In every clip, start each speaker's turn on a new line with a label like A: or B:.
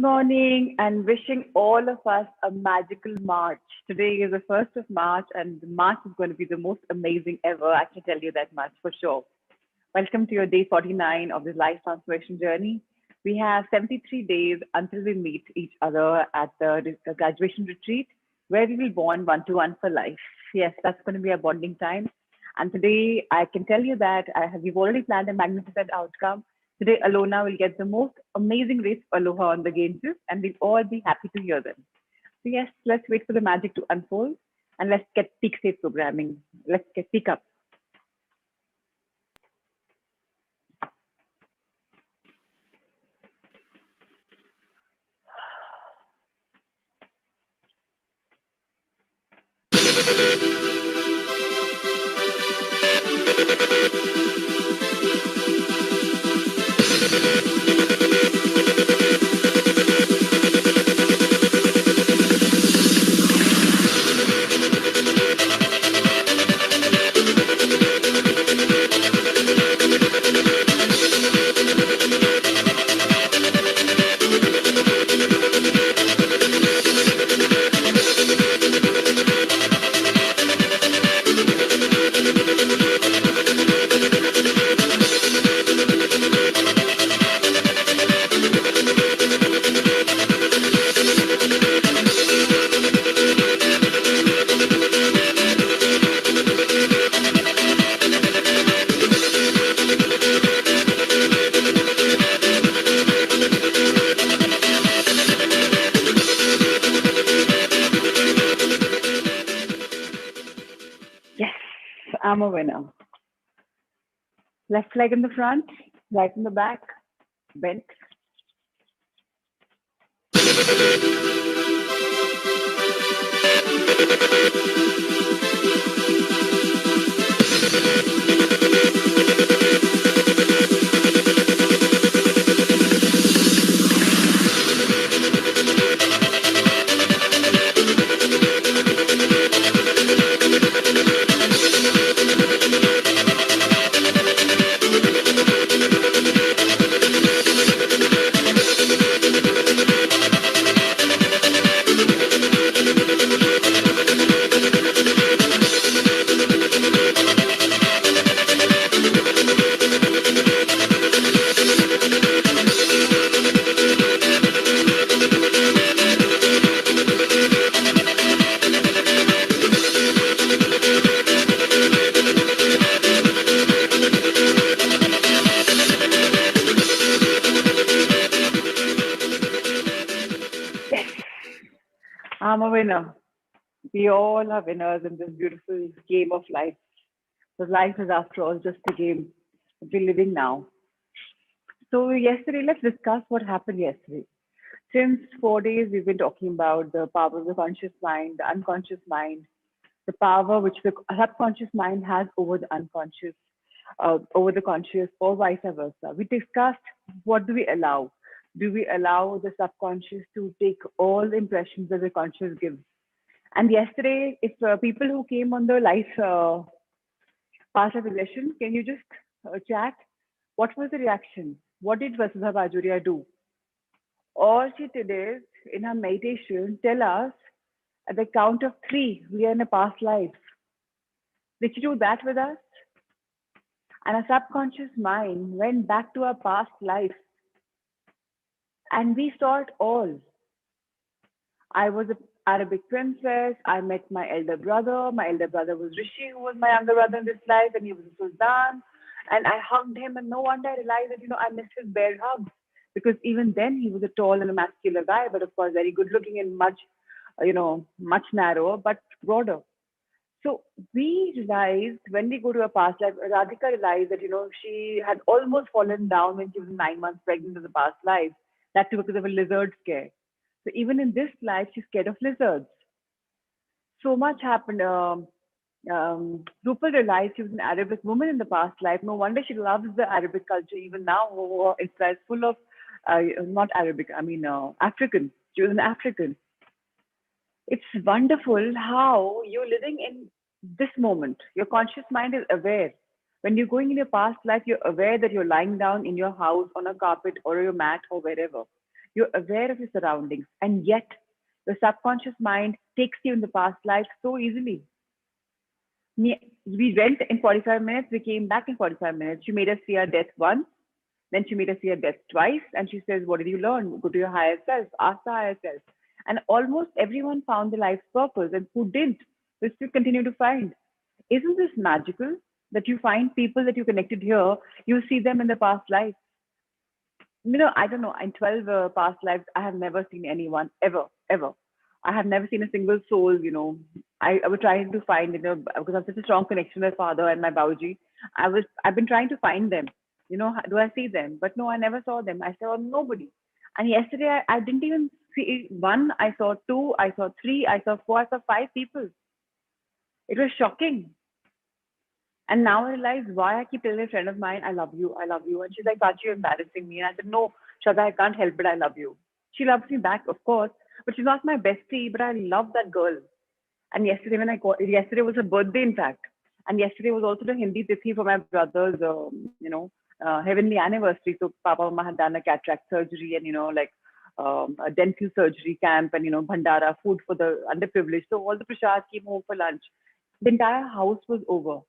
A: morning and wishing all of us a magical March. Today is the 1st of March, and March is going to be the most amazing ever. I can tell you that much for sure. Welcome to your day 49 of this life transformation journey. We have 73 days until we meet each other at the graduation retreat, where we will bond one to one for life. Yes, that's going to be a bonding time. And today, I can tell you that we've already planned a magnificent outcome. Today, Alona will get the most amazing race of Aloha on the Ganges, and we'll all be happy to hear them. So, yes, let's wait for the magic to unfold and let's get peak state programming. Let's get peak up. Yes, I'm a winner. Left leg in the front, right in the back, bent. Yes, I'm a winner. We all are winners in this beautiful game of life. Because life is, after all, just a game that we're living now. So, yesterday, let's discuss what happened yesterday. Since 4 days, we've been talking about the power of the conscious mind, the unconscious mind, the power which the subconscious mind has over the unconscious, over the conscious, or vice versa. We discussed what do we allow. Do we allow the subconscious to take all the impressions that the conscious gives? And yesterday, if people who came on the live past life regression, can you just chat? What was the reaction? What did Vasudha Bajoria do? All she did is, in her meditation, tell us at the count of three, we are in a past life. Did she do that with us? And our subconscious mind went back to our past life and we saw it all. I was an Arabic princess. I met my elder brother. My elder brother was Rishi, who was my younger brother in this life, and he was a sultan. And I hugged him, and no wonder I realized that, I missed his bear hugs. Because even then, he was a tall and a muscular guy, but of course, very good looking and much, much narrower, but broader. So we realized when we go to a past life, Radhika realized that, she had almost fallen down when she was 9 months pregnant in the past life. That too because of a lizard scare. So even in this life, she's scared of lizards. So much happened. Rupal realized she was an Arabic woman in the past life. No wonder she loves the Arabic culture even now. It's full of, not Arabic, I mean African. She was an African. It's wonderful how you're living in this moment. Your conscious mind is aware. When you're going in your past life, you're aware that you're lying down in your house on a carpet or your mat or wherever. You're aware of your surroundings, and yet the subconscious mind takes you in the past life so easily. We went in 45 minutes, we came back in 45 minutes. She made us see our death once, then she made us see our death twice, and she says, what did you learn? Go to your higher self, ask the higher self. And almost everyone found their life's purpose, and who didn't, will still continue to find. Isn't this magical that you find people that you connected here, you see them in the past life? I don't know. In 12 past lives, I have never seen anyone ever, ever. I have never seen a single soul. I was trying to find, because I have such a strong connection with my father and my Bauji. I've been trying to find them. Do I see them? But no, I never saw them. I saw nobody. And yesterday, I didn't even see one. I saw two. I saw three. I saw four. I saw five people. It was shocking. And now I realize why I keep telling a friend of mine, I love you, I love you. And she's like, Pachi, you're embarrassing me. And I said, no, Shraddha, I can't help it. I love you. She loves me back, of course, but she's not my bestie, but I love that girl. And yesterday was her birthday, in fact. And yesterday was also the Hindi Tithi for my brother's, heavenly anniversary. So Papa Mama had done a cataract surgery and, a dental surgery camp and, bhandara, food for the underprivileged. So all the prashad came home for lunch. The entire house was over.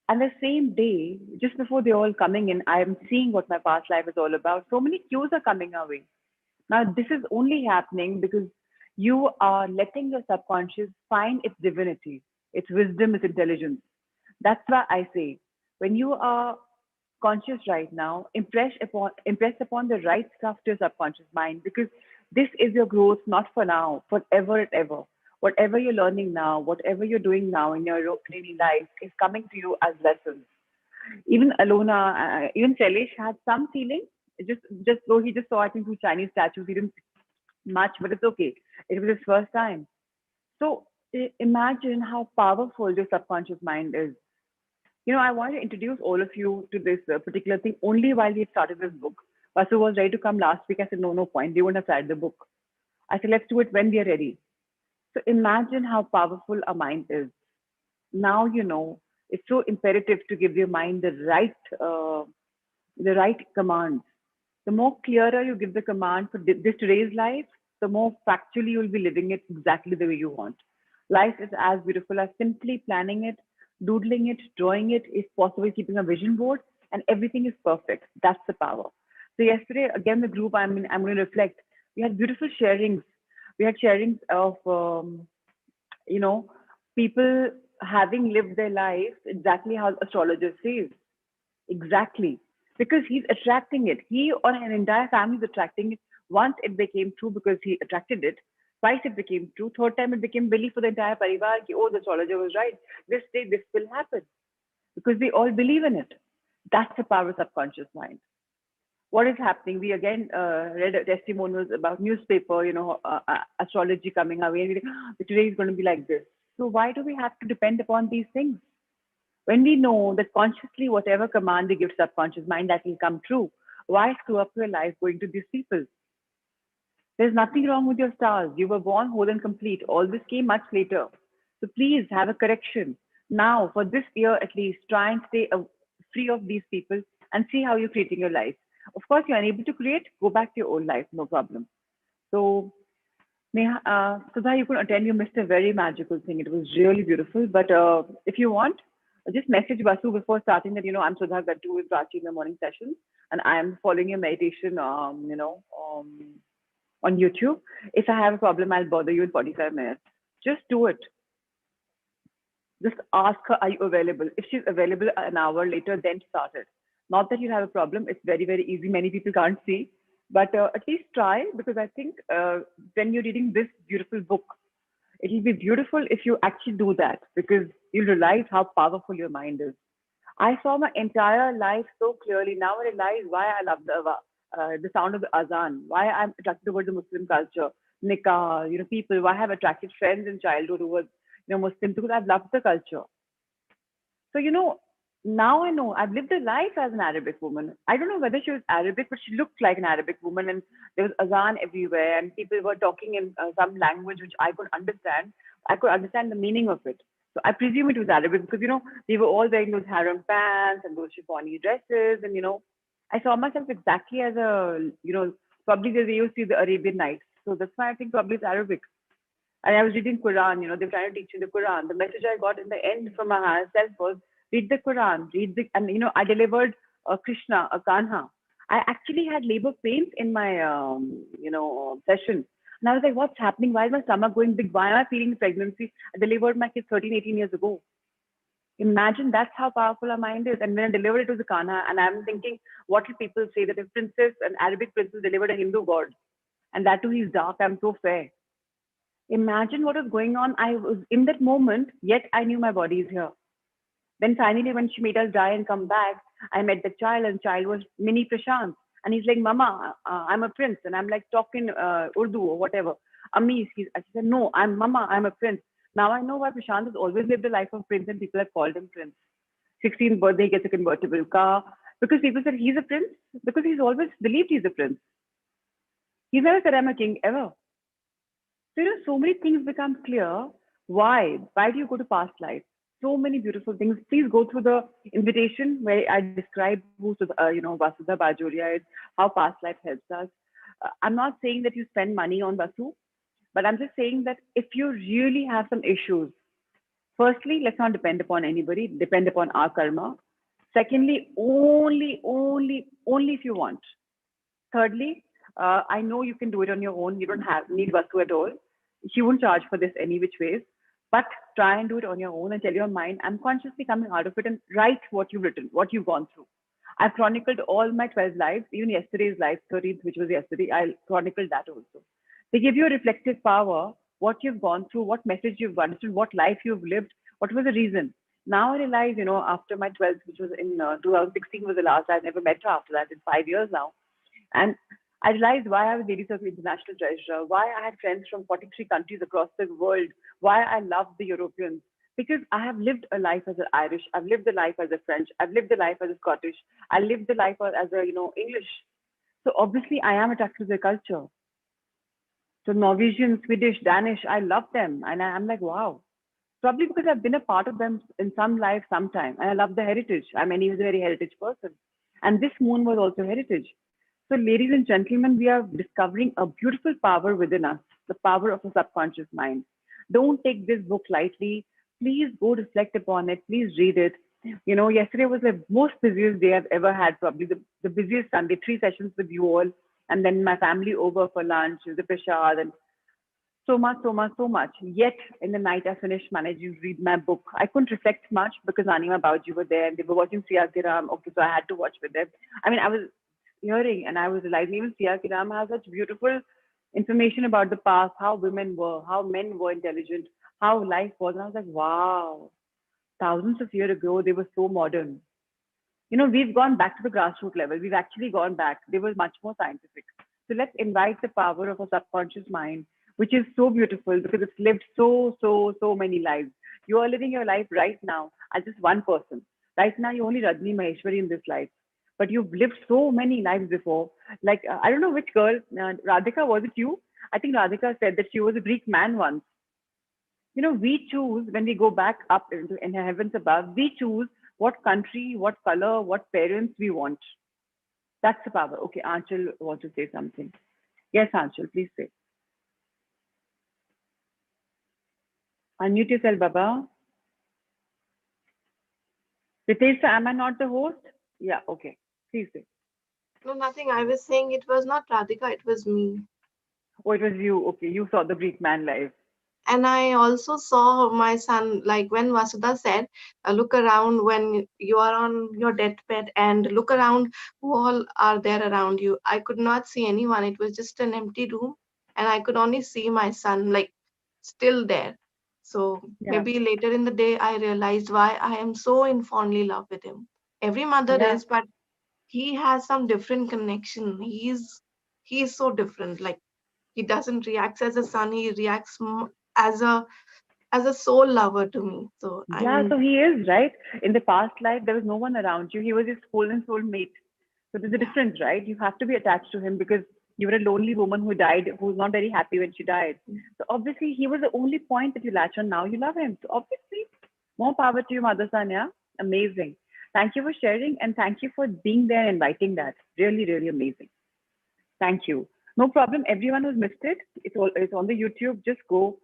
A: And the same day, just before they're all coming in, I am seeing what my past life is all about. So many cues are coming our way. Now, this is only happening because you are letting your subconscious find its divinity, its wisdom, its intelligence. That's why I say, when you are conscious right now, impress upon the right stuff to your subconscious mind, because this is your growth, not for now, forever and ever. Whatever you're learning now, whatever you're doing now in your daily life is coming to you as lessons. Even Alona, even Shailesh had some feeling. Just though he just saw, I think, two Chinese statues, he didn't much, but it's okay. It was his first time. So imagine how powerful your subconscious mind is. I want to introduce all of you to this particular thing only while we had started this book. Vasu was ready to come last week. I said, no, no point. They wouldn't have started the book. I said, let's do it when we are ready. So imagine how powerful our mind is. Now you know it's so imperative to give your mind the right commands. The more clearer you give the command for this today's life, the more factually you'll be living it exactly the way you want. Life is as beautiful as simply planning it, doodling it, drawing it, if possible, keeping a vision board, and everything is perfect. That's the power. So yesterday, again, the group I'm going to reflect. We had beautiful sharings. We had sharings of you know, people having lived their life exactly how astrologer says. Exactly. Because he's attracting it. He or an entire family is attracting it. Once it became true because he attracted it. Twice it became true. Third time it became belief for the entire parivar. Ki, oh, the astrologer was right. This day this will happen. Because they all believe in it. That's the power of subconscious mind. What is happening? We again read testimonials about newspaper, astrology coming our way. And we think, today is going to be like this. So why do we have to depend upon these things? When we know that consciously whatever command we give subconscious mind, that will come true, why screw up your life going to these people? There's nothing wrong with your stars. You were born whole and complete. All this came much later. So please have a correction. Now, for this year at least, try and stay free of these people and see how you're creating your life. Of course, you're unable to create, go back to your old life, no problem. So, Neha, Sudha, you could attend. You missed a very magical thing. It was really beautiful. But if you want, just message Vasu before starting that, I'm Sudha Gattu with Prachi in the morning session. And I am following your meditation, on YouTube. If I have a problem, I'll bother you in 45 minutes. Just do it. Just ask her, are you available? If she's available an hour later, then start it. Not that you have a problem. It's very, very easy. Many people can't see. But at least try, because I think when you're reading this beautiful book, it'll be beautiful if you actually do that, because you'll realize how powerful your mind is. I saw my entire life so clearly. Now I realize why I love the sound of the azan, why I'm attracted towards the Muslim culture, nikah, people, why I have attracted friends in childhood who were, Muslim, because I've loved the culture. So, now I know I've lived a life as an Arabic woman. I don't know whether she was Arabic, but she looked like an Arabic woman, and there was azan everywhere, and people were talking in some language which I could understand. I could understand the meaning of it. So I presume it was Arabic because, they were all wearing those harem pants and those chiffony dresses, and, I saw myself exactly as a, Probably the way you see the Arabian Nights. So that's why I think probably it's Arabic. And I was reading Quran, they're trying to teach you the Quran. The message I got in the end from my higher self was read the Quran, and I delivered a Krishna, a Kanha. I actually had labor pains in my, session. And I was like, what's happening? Why is my stomach going big? Why am I feeling pregnancy? I delivered my kid 13, 18 years ago. Imagine that's how powerful our mind is. And when I delivered it to the Kanha, and I'm thinking, what will people say that if princess, an Arabic princess delivered a Hindu god, and that too he's dark, I'm so fair. Imagine what was going on. I was in that moment, yet I knew my body is here. Then finally, when she made us die and come back, I met the child, and child was mini Prashant. And he's like, Mama, I'm a prince. And I'm like talking Urdu or whatever. Ammi, she said, no, I'm Mama, I'm a prince. Now I know why Prashant has always lived the life of prince and people have called him prince. 16th birthday, he gets a convertible car. Because people said he's a prince, because he's always believed he's a prince. He's never said I'm a king ever. So, so many things become clear. Why? Why do you go to past life? So many beautiful things. Please go through the invitation where I describe who, Vasudha Bajoria is, how past life helps us. I'm not saying that you spend money on Vasu, but I'm just saying that if you really have some issues, firstly, let's not depend upon anybody, depend upon our karma. Secondly, only if you want. Thirdly, I know you can do it on your own. You don't need Vasu at all. She won't charge for this any which ways, but try and do it on your own and tell your mind, I'm consciously coming out of it, and write what you've written, what you've gone through. I've chronicled all my 12 lives, even yesterday's life, 13th, which was yesterday, I chronicled that also. They give you a reflective power, what you've gone through, what message you've understood, what life you've lived, what was the reason. Now I realize, after my 12th, which was in 2016 was the last, I've never met her after that in 5 years now. And I realized why I was Lady Circle International Treasurer, why I had friends from 43 countries across the world, why I loved the Europeans. Because I have lived a life as an Irish, I've lived a life as a French, I've lived a life as a Scottish, I lived a life as a, English. So obviously I am attracted to their culture. So Norwegian, Swedish, Danish, I love them. And I'm like, wow. Probably because I've been a part of them in some life, sometime. And I love the heritage. I'm anyways a very heritage person. And this moon was also heritage. So, ladies and gentlemen, we are discovering a beautiful power within us, the power of a subconscious mind. Don't take this book lightly. Please go reflect upon it. Please read it. Yesterday was the most busiest day I've ever had, probably the busiest Sunday, 3 sessions with you all, and then my family over for lunch, the prashad, and so much, so much, so much. Yet in the night, I finished managing to read my book. I couldn't reflect much because Anima Bauji were there and they were watching Siya Kiram. Okay, so I had to watch with them. I mean, I was hearing and I was realizing even Siya Kiram has such beautiful information about the past, how women were, how men were intelligent, how life was. And I was like, wow, thousands of years ago, they were so modern. We've gone back to the grassroots level. We've actually gone back. They were much more scientific. So let's invite the power of a subconscious mind, which is so beautiful because it's lived so many lives. You are living your life right now as just one person. Right now, you're only Rajni Maheshwari in this life, but you've lived so many lives before. Like, I don't know which girl, Radhika, was it you? I think Radhika said that she was a Greek man once. We choose when we go back up in the heavens above, we choose what country, what color, what parents we want. That's the power. Okay, Anchal wants to say something. Yes, Anchal, please say. Unmute yourself, Baba. Ritesh, am I not the host? Yeah, okay. Please say.
B: No, nothing. I was saying it was not Radhika, it was me.
A: Oh, it was you. Okay, you saw the Greek man live.
B: And I also saw my son, like when Vasudha said, look around when you are on your deathbed and look around who all are there around you. I could not see anyone. It was just an empty room, and I could only see my son, like still there. So
A: Yeah,
B: maybe later in the day, I realized why I am so in fondly love with him. Every mother
A: yeah.
B: is, but he has some different connection. He's so different. Like he doesn't react as a son. He reacts as a soul lover to me. So
A: Yeah,
B: I'm
A: so he is, right? In the past life, there was no one around you. He was his whole and soul mate. So there's a
B: yeah.
A: difference, right? You have to be attached to him because you were a lonely woman who died, who was not very happy when she died. So obviously, he was the only point that you latch on. Now you love him. So obviously, more power to you, Mother Sanya. Amazing. Thank you for sharing and thank you for being there and inviting that. Really, really amazing. Thank you. No problem. Everyone who's missed it, it's on the YouTube. Just go.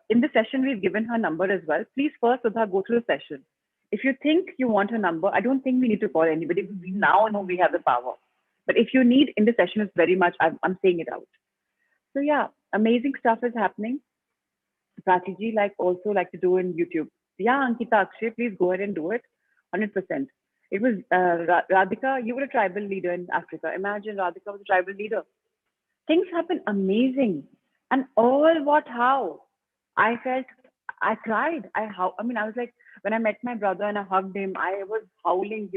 A: In the session, we've given her number as well. Please first, Sudha, go through the session. If you think you want her number, I don't think we need to call anybody. We now know we have the power. But if you need in the session, it's very much, I'm saying it out. So yeah, amazing stuff is happening. Prachi also like to do in YouTube. Yeah, Ankita Akshay, please go ahead and do it. 100%. It was Radhika, you were a tribal leader in Africa. Imagine Radhika was a tribal leader. Things happen amazing. And all what how? I felt I cried. I was like when I met my brother and I hugged him, I was howling,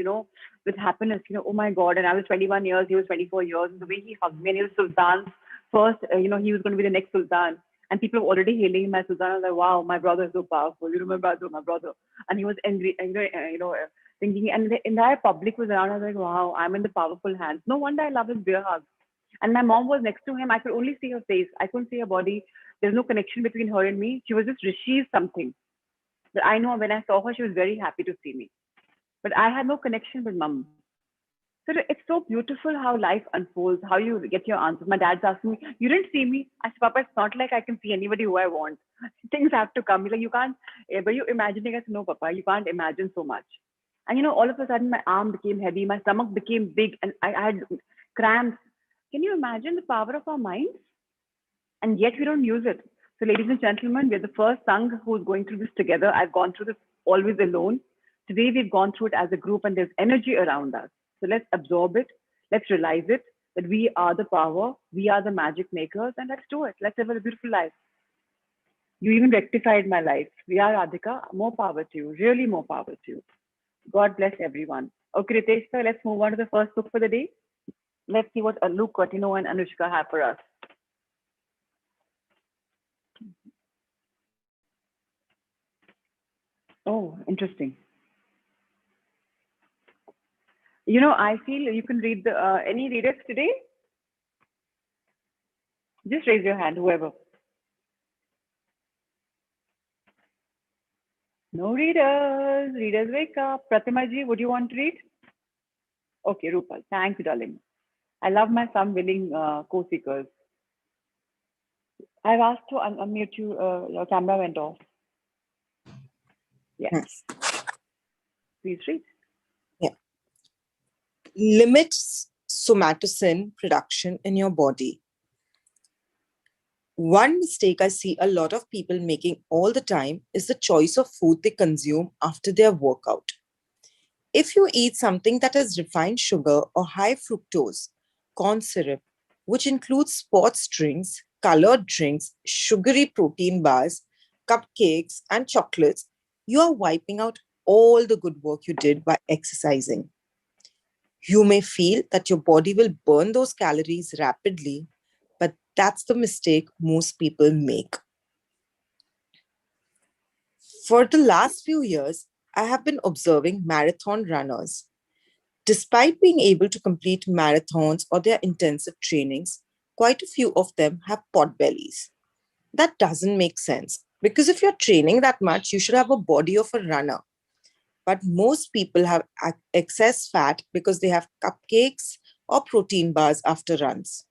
A: with happiness, oh my God. And I was 21 years, he was 24 years. And the way he hugged me and he was Sultan's first, he was going to be the next Sultan. And people were already hailing him as Sultan. I was like, wow, my brother is so powerful. My brother. And he was angry, thinking, and the entire public was around. I was like, wow, I'm in the powerful hands. No wonder I love his beer hugs. And my mom was next to him. I could only see her face. I couldn't see her body. There's no connection between her and me. She was just received something. But I know when I saw her, she was very happy to see me. But I had no connection with mom. So it's so beautiful how life unfolds, how you get your answers. My dad's asking me, you didn't see me? I said, Papa, it's not like I can see anybody who I want. Things have to come. Like you can't, but you imagining us, no, Papa, you can't imagine so much. And all of a sudden my arm became heavy, my stomach became big, and I had cramps. Can you imagine the power of our minds? And yet we don't use it. So, ladies and gentlemen, we're the first Sangh who's going through this together. I've gone through this always alone. Today, we've gone through it as a group, and there's energy around us. So, let's absorb it. Let's realize it that we are the power, we are the magic makers, and let's do it. Let's have a beautiful life. You even rectified my life. We are Radhika. More power to you. Really, more power to you. God bless everyone. Okay, Ritesh, sir, let's move on to the first book for the day. Let's see what Luke Cotino and Anushka have for us. Oh, interesting. I feel you can read the any readers today. Just raise your hand, whoever. No readers. Readers wake up. Pratima ji, would you want to read? Okay, Rupal. Thank you, darling. I love my some willing co-seekers. I've asked to unmute you. Your camera went off. Yes. Please read.
C: Yeah. Limits somatocin production in your body. One mistake I see a lot of people making all the time is the choice of food they consume after their workout. If you eat something that has refined sugar or high fructose, corn syrup, which includes sports drinks, colored drinks, sugary protein bars, cupcakes, and chocolates, you are wiping out all the good work you did by exercising. You may feel that your body will burn those calories rapidly, but that's the mistake most people make. For the last few years, I have been observing marathon runners. Despite being able to complete marathons or their intensive trainings, quite a few of them have pot bellies. That doesn't make sense because if you're training that much, you should have a body of a runner. But most people have excess fat because they have cupcakes or protein bars after runs.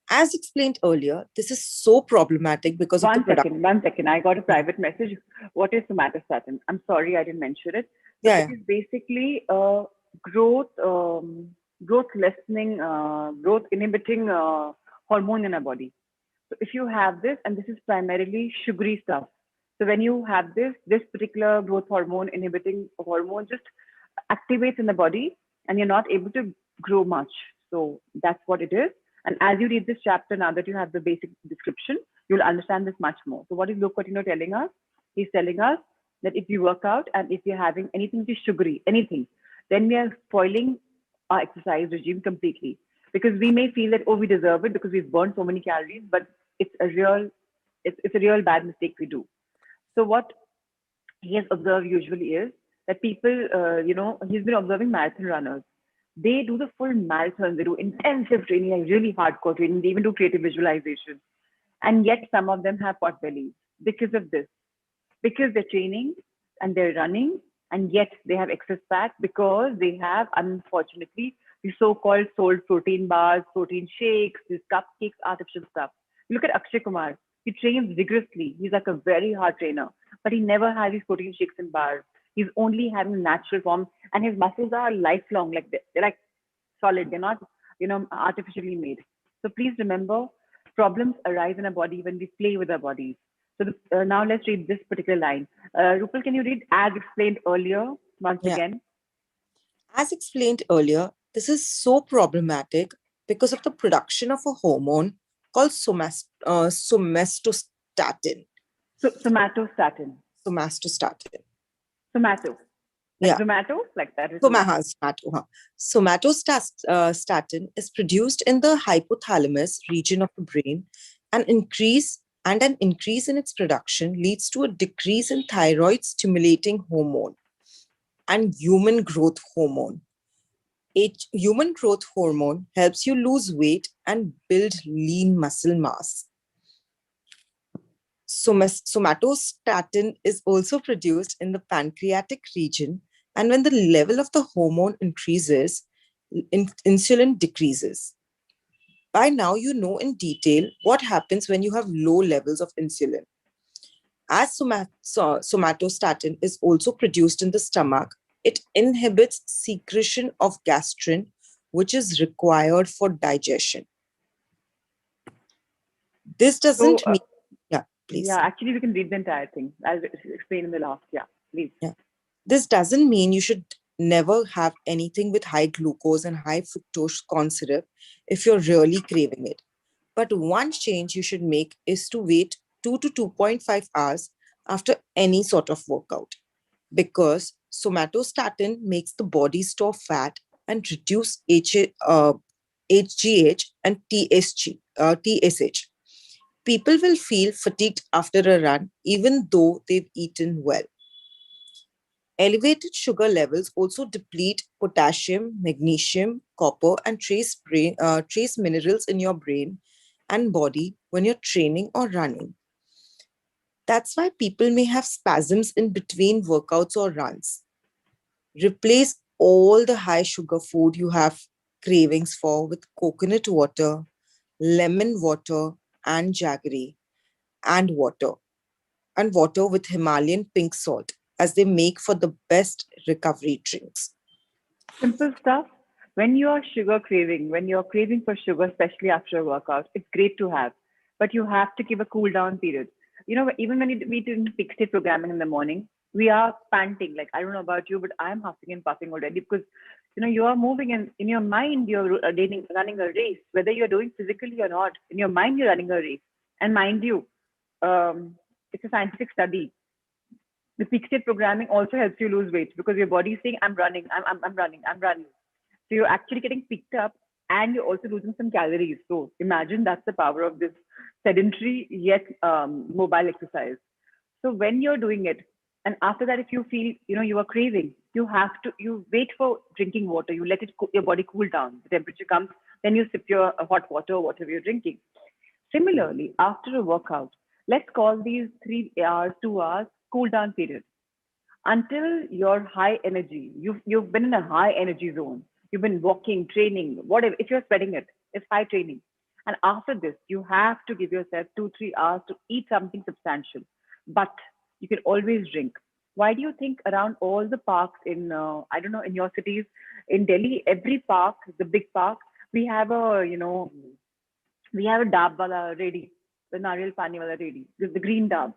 C: As explained earlier, this is so problematic because of the production.
A: 1 second. I got a private message. What is somatostatin? I'm sorry I didn't mention it.
C: Yeah.
A: It is basically a growth lessening, growth inhibiting hormone in our body. So if you have this, and this is primarily sugary stuff. So when you have this particular growth hormone inhibiting hormone just activates in the body and you're not able to grow much. So that's what it is. And as you read this chapter, now that you have the basic description, you'll understand this much more. So what is Luke Cotino telling us? He's telling us that if you work out and if you're having anything which is sugary, anything, then we are spoiling our exercise regime completely. Because we may feel that, oh, we deserve it because we've burned so many calories, but it's a real bad mistake we do. So what he has observed usually is that people, he's been observing marathon runners. They do the full marathon. They do intensive training, like really hardcore training. They even do creative visualization. And yet some of them have pot bellies because of this. Because they're training and they're running, and yet they have excess fat because they have, unfortunately, the so-called sold protein bars, protein shakes, these cupcakes, artificial stuff. Look at Akshay Kumar. He trains vigorously. He's like a very hard trainer, but he never has these protein shakes and bars. He's only having natural form, and his muscles are lifelong. Like they're like solid. They're not, artificially made. So please remember, problems arise in our body when we play with our bodies. So now let's read this particular line. Rupal, can you read as explained earlier once
C: Yeah.
A: again?
C: As explained earlier, this is so problematic because of the production of a hormone called somatostatin.
A: So somatostatin.
C: Somatostatin.
A: Somato.
C: Yeah.
A: Zomato, like that.
C: Somatostatin is produced in the hypothalamus region of the brain. An increase in its production leads to a decrease in thyroid stimulating hormone and human growth hormone. Human growth hormone helps you lose weight and build lean muscle mass. Somatostatin is also produced in the pancreatic region, and when the level of the hormone increases, insulin decreases. By now, you know in detail what happens when you have low levels of insulin. As somatostatin is also produced in the stomach, it inhibits secretion of gastrin, which is required for digestion. This doesn't mean, please.
A: Yeah, actually, we can read the entire thing. I'll explain in the last. Yeah, please.
C: Yeah. This doesn't mean you should never have anything with high glucose and high fructose corn syrup if you're really craving it. But one change you should make is to wait 2 to 2.5 hours after any sort of workout, because somatostatin makes the body store fat and reduce HGH and TSH. People will feel fatigued after a run, even though they've eaten well. Elevated sugar levels also deplete potassium, magnesium, copper, and trace minerals in your brain and body when you're training or running. That's why people may have spasms in between workouts or runs. Replace all the high sugar food you have cravings for with coconut water, lemon water, and jaggery, and water with Himalayan pink salt, as they make for the best recovery drinks.
A: Simple stuff. When you are when you're craving for sugar, especially after a workout, it's great to have, but you have to give a cool down period. Even when we do fixed state programming in the morning, we are panting. Like, I don't know about you, but I'm huffing and puffing already because, you are moving and in your mind, you're running a race, whether you're doing physically or not. In your mind, you're running a race. And mind you, it's a scientific study. The peak state programming also helps you lose weight because your body is saying, I'm running, I'm running, I'm running. So you're actually getting picked up and you're also losing some calories. So imagine that's the power of this sedentary yet mobile exercise. So when you're doing it, and after that, if you feel, you are craving, you wait for drinking water. You let your body cool down. The temperature comes, then you sip your hot water or whatever you're drinking. Similarly, after a workout, let's call these 3 hours, 2 hours cool down period until you're high energy. You've been in a high energy zone. You've been walking, training, whatever. If you're sweating it's high training. And after this, you have to give yourself 2-3 hours to eat something substantial. But you can always drink. Why do you think around all the parks in I don't know, in your cities, in Delhi, every park, the big park, we have a dab wala ready, the nariyal pani wala ready, the green dab.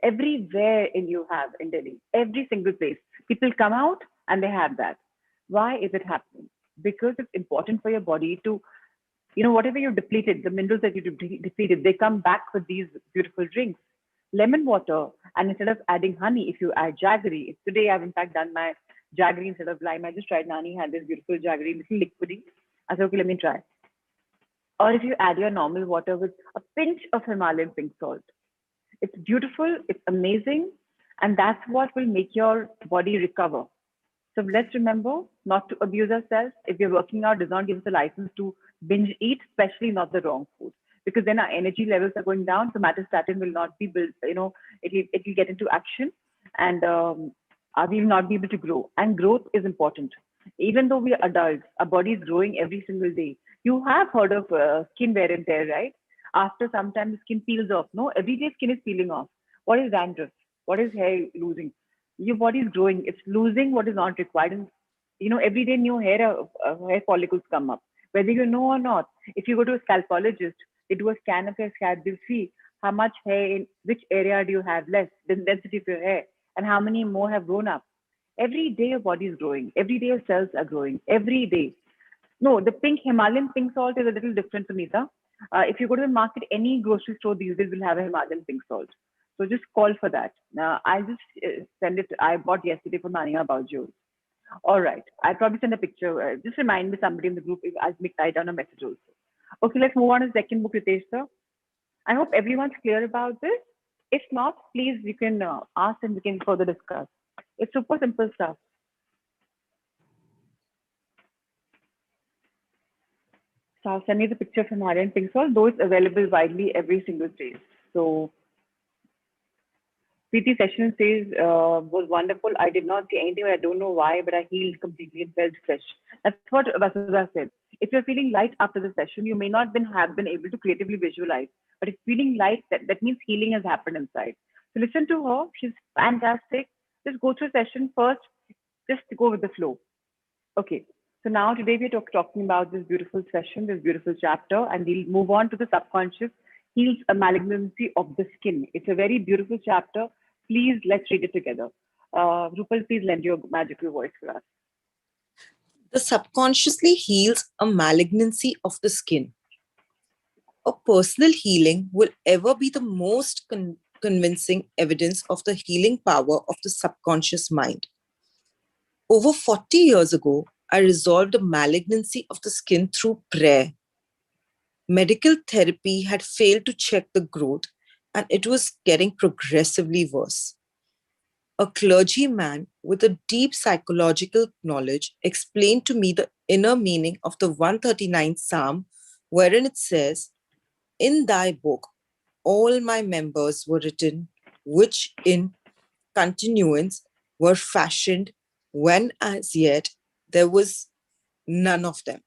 A: Everywhere you have in Delhi, every single place, people come out and they have that. Why is it happening? Because it's important for your body to, whatever you depleted, the minerals that you depleted, they come back with these beautiful drinks. Lemon water, and instead of adding honey, if you add jaggery. Today I've in fact done my jaggery instead of lime. I just tried. Nani had this beautiful jaggery, little liquidy. I said, okay, let me try. Or if you add your normal water with a pinch of Himalayan pink salt. It's beautiful, it's amazing, and that's what will make your body recover. So let's remember not to abuse ourselves. If we're working out, does not give us a license to binge eat, especially not the wrong food, because then our energy levels are going down. So somatostatin will not be built, it will get into action, and we will not be able to grow. And growth is important. Even though we are adults, our body is growing every single day. You have heard of skin wear and tear, right? After some time, the skin peels off. No, every day skin is peeling off. What is dandruff? What is hair losing? Your body is growing. It's losing what is not required. And every day new hair follicles come up, whether you know or not. If you go to a scalpologist, they do a scan of your scalp. They'll see how much hair in which area do you have less, the density of your hair, and how many more have grown up. Every day your body is growing. Every day your cells are growing. Every day. No, the pink Himalayan pink salt is a little different, Sunita. If you go to the market, any grocery store these days will have a Himalayan pink salt. So just call for that. I'll just send it. I bought yesterday for Mania about you. All right. I'll probably send a picture. Just remind me somebody in the group. I'll write down a message also. Okay, let's move on to the second book, Ritesh sir. I hope everyone's clear about this. If not, please you can ask and we can further discuss. It's super simple stuff. So I'll send you the picture from Himalayan pink salt, though it's available widely every single day. So PT session says was wonderful. I did not see anything, I don't know why, but I healed completely and felt fresh. That's what Vasudha said. If you're feeling light after the session, you may not have been able to creatively visualize, but if feeling light, that means healing has happened inside. So listen to her. She's fantastic. Just go through a session first. Just go with the flow. Okay. So now today we're talking about this beautiful session, this beautiful chapter, and we'll move on to the subconscious heals a malignancy of the skin. It's a very beautiful chapter. Please let's read it together. Rupal, please lend your magical voice for us.
C: The subconsciously heals a malignancy of the skin. A personal healing will ever be the most convincing evidence of the healing power of the subconscious mind. Over 40 years ago, I resolved a malignancy of the skin through prayer. Medical therapy had failed to check the growth, and it was getting progressively worse. A clergyman with a deep psychological knowledge explained to me the inner meaning of the 139th Psalm, wherein it says, "In thy book, all my members were written, which in continuance were fashioned, when as yet there was none of them."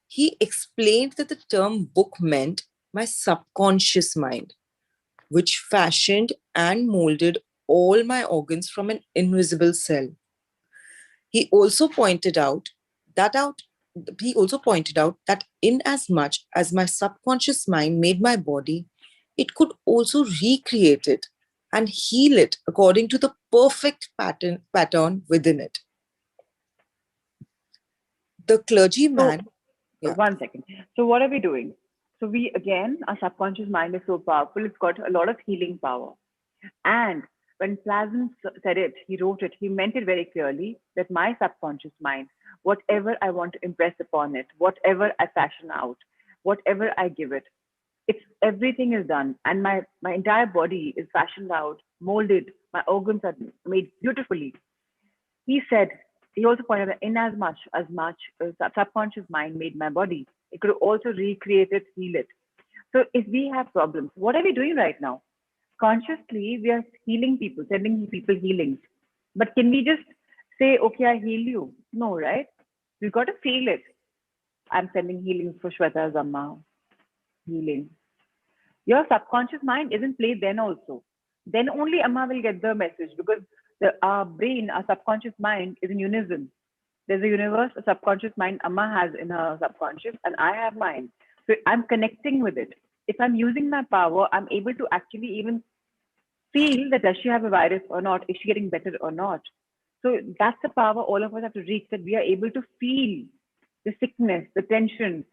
C: He explained that the term book meant my subconscious mind, which fashioned and molded all my organs from an invisible cell. He also pointed out that in as much as my subconscious mind made my body, it could also recreate it and heal it according to the perfect pattern within it. The clergyman.
A: One second. So what are we doing? So our subconscious mind is so powerful. It's got a lot of healing power. And when Plasm said it, he wrote it, he meant it very clearly that my subconscious mind, whatever I want to impress upon it, whatever I fashion out, whatever I give it, everything is done. And my entire body is fashioned out, molded, my organs are made beautifully. He also pointed out, in as much subconscious mind made my body, it could also recreate it, heal it. So if we have problems, what are we doing right now? Consciously, we are healing people, sending people healings. But can we just say, okay, I heal you? No, right? We've got to feel it. I'm sending healings for Shweta's Amma. Healing. Your subconscious mind isn't played then also. Then only Amma will get the message, because our brain, our subconscious mind is in unison. There's a universe, a subconscious mind Amma has in her subconscious, and I have mine. So I'm connecting with it. If I'm using my power, I'm able to actually even feel that does she have a virus or not? Is she getting better or not? So that's the power all of us have to reach, that we are able to feel the sickness, the tension.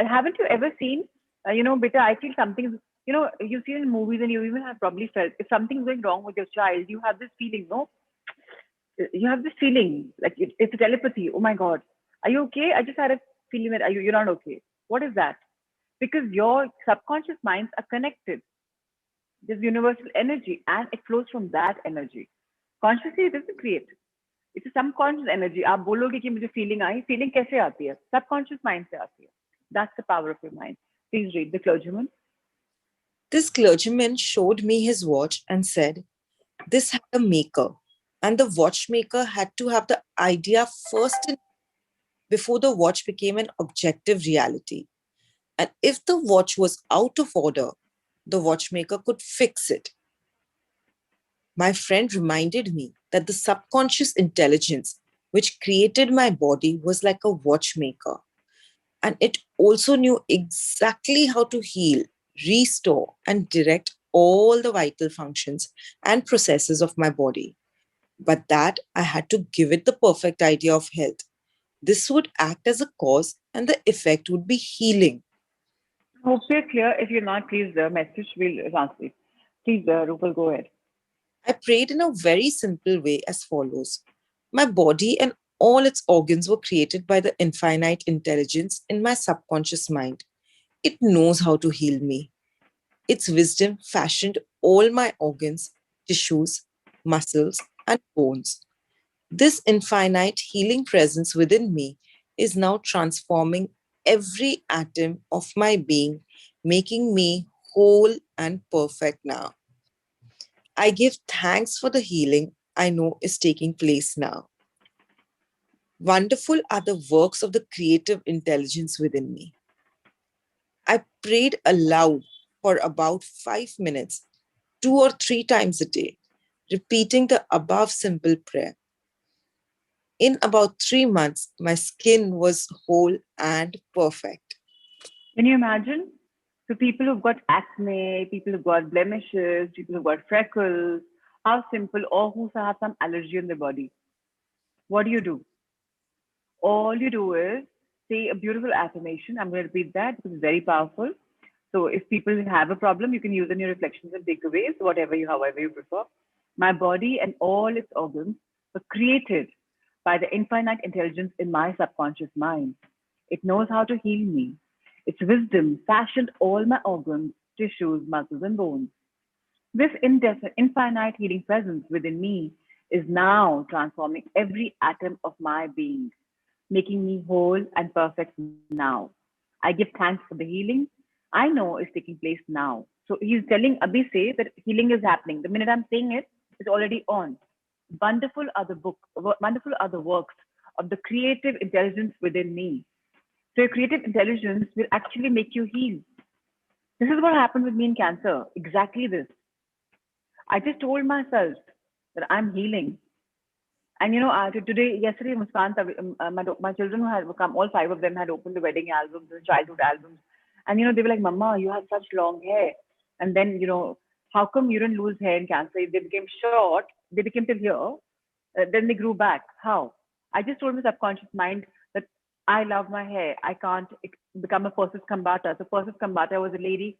A: Haven't you ever seen, Beta, I feel something, you've seen in movies and you even have probably felt, if something's going wrong with your child, you have this feeling, no? You have this feeling, like it's a telepathy. Oh my God, are you okay? I just had a feeling that you're not okay. What is that? Because your subconscious minds are connected. There's universal energy and it flows from that energy. Consciously, it doesn't create. It's a subconscious energy. आप बोलोगे कि मुझे feeling आई, feeling कैसे आती है? Subconscious mind से आती है. That's the power of your mind. Please read the clergyman.
C: This clergyman showed me his watch and said, "This had a maker. And the watchmaker had to have the idea first before the watch became an objective reality. And if the watch was out of order, the watchmaker could fix it. My friend reminded me that the subconscious intelligence which created my body was like a watchmaker, and it also knew exactly how to heal, restore, and direct all the vital functions and processes of my body. But that I had to give it the perfect idea of health. This would act as a cause, and the effect would be healing.
A: Hope you're clear. If you're not, please message. We'll translate. Please, Rupal, go ahead.
C: I prayed in a very simple way as follows. My body and all its organs were created by the infinite intelligence in my subconscious mind. It knows how to heal me. Its wisdom fashioned all my organs, tissues, muscles, and bones. This infinite healing presence within me is now transforming every atom of my being, making me whole and perfect now. I give thanks for the healing I know is taking place now. Wonderful are the works of the creative intelligence within me. I prayed aloud for about 5 minutes, 2 or 3 times a day, repeating the above simple prayer. In about 3 months, my skin was whole and perfect.
A: Can you imagine? So people who've got acne, people who've got blemishes, people who've got freckles, how simple, or who have some allergy in their body. What do? All you do is say a beautiful affirmation. I'm going to repeat that because it's very powerful. So if people have a problem, you can use in your reflections and takeaways, however you prefer. My body and all its organs were created by the infinite intelligence in my subconscious mind. It knows how to heal me. Its wisdom fashioned all my organs, tissues, muscles, and bones. This infinite healing presence within me is now transforming every atom of my being, making me whole and perfect now. I give thanks for the healing I know is taking place now. So he's telling Abhishek that healing is happening. The minute I'm saying it, it's already on. Wonderful are the works of the creative intelligence within me. So your creative intelligence will actually make you heal. This is what happened with me in cancer. Exactly this. I just told myself that I'm healing. And yesterday, Muskan, my children who had come, all five of them had opened the wedding albums, the childhood albums. And, they were like, Mama, you have such long hair. And then, how come you didn't lose hair in cancer? They became short, they became till here, then they grew back. How? I just told my subconscious mind that I love my hair. I can't become a Persis Kambata. So Persis Kambata was a lady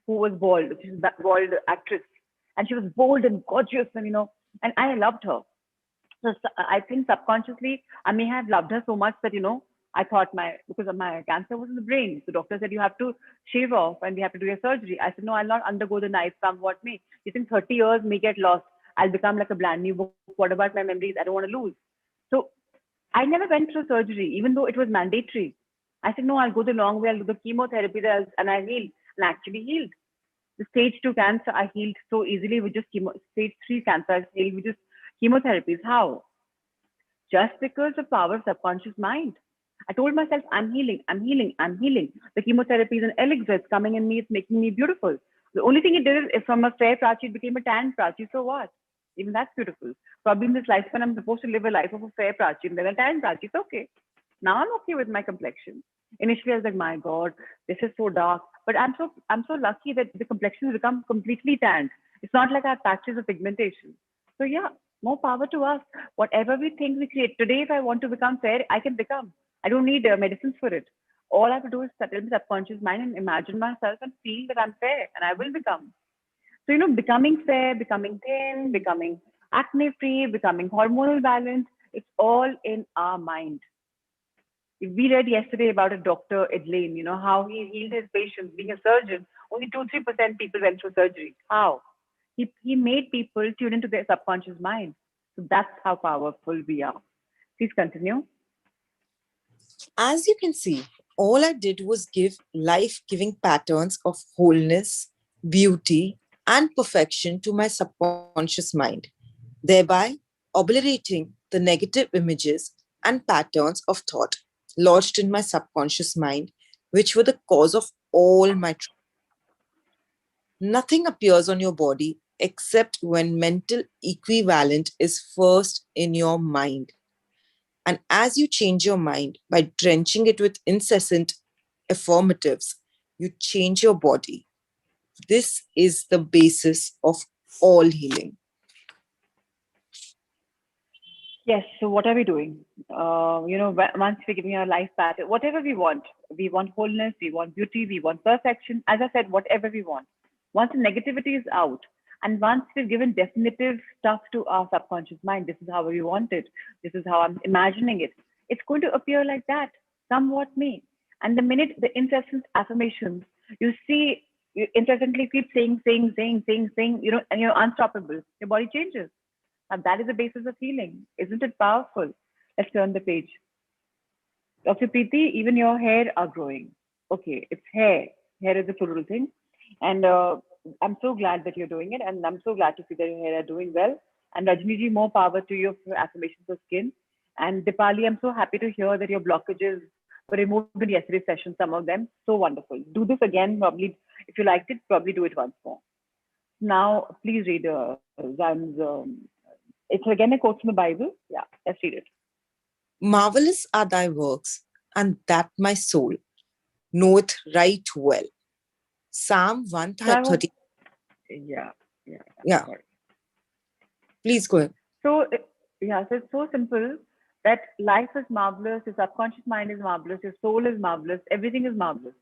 A: who was bald. She's a bald actress. And she was bold and gorgeous and I loved her. So I think subconsciously I may have loved her so much that I thought because of my cancer was in the brain. So doctor said you have to shave off and we have to do a surgery. I said no, I'll not undergo the knife come what may. You think 30 years may get lost. I'll become like a brand new book. What about my memories? I don't want to lose. So I never went through surgery, even though it was mandatory. I said no, I'll go the long way. I'll do the chemotherapy and I healed and I actually healed. The stage 2 cancer I healed so easily with just stage 3 cancer I healed with just chemotherapies. How? Just because the power of subconscious mind. I told myself, I'm healing, I'm healing, I'm healing. The chemotherapy is an elixir. It's coming in me. It's making me beautiful. The only thing it did is from a fair prachi, it became a tan prachi. So what? Even that's beautiful. Probably in this lifespan, I'm supposed to live a life of a fair prachi and then a tan prachi. It's okay. Now I'm okay with my complexion. Initially, I was like, my God, this is so dark. But I'm so lucky that the complexion has become completely tanned. It's not like I have patches of pigmentation. So yeah, more power to us. Whatever we think we create. Today, if I want to become fair, I can become. I don't need medicines for it. All I have to do is settle my subconscious mind and imagine myself and feel that I'm fair and I will become. So, becoming fair, becoming thin, becoming acne free, becoming hormonal balance, it's all in our mind. We read yesterday about a Dr. Edlane, how he healed his patients being a surgeon. Only 2-3% people went through surgery. How? He made people tune into their subconscious mind. So that's how powerful we are. Please continue.
C: As you can see, all I did was give life giving patterns of wholeness, beauty, and perfection to my subconscious mind. Thereby, obliterating the negative images and patterns of thought lodged in my subconscious mind, which were the cause of all my trouble. Nothing appears on your body except when mental equivalent is first in your mind. And as you change your mind by drenching it with incessant affirmatives, you change your body. This is the basis of all healing.
A: Yes. So what are we doing? Once we're giving our life pattern, whatever we want wholeness, we want beauty, we want perfection. As I said, whatever we want. Once the negativity is out, and once we've given definitive stuff to our subconscious mind, this is how we want it. This is how I'm imagining it. It's going to appear like that, somewhat me. And the minute the incessant affirmations, you see, you incessantly keep saying, and you're unstoppable. Your body changes. And that is the basis of healing. Isn't it powerful? Let's turn the page. Dr. Preeti, even your hair are growing. Okay, it's hair. Hair is a plural thing. And I'm so glad that you're doing it. And I'm so glad to see that your hair are doing well. And Rajni more power to you for affirmations for skin. And Dipali, I'm so happy to hear that your blockages were removed in yesterday's session, some of them. So wonderful. Do this again, probably. If you liked it, probably do it once more. Now, please read Zan's. It's again a quote from the Bible. Yeah, let's read it.
C: Marvelous are thy works, and that my soul knoweth right well. Psalm
A: So I want,
C: 130.
A: yeah.
C: Yeah,
A: Sorry.
C: please go ahead.
A: So, so it's so simple that life is marvelous, your subconscious mind is marvelous, your soul is marvelous, everything is marvelous.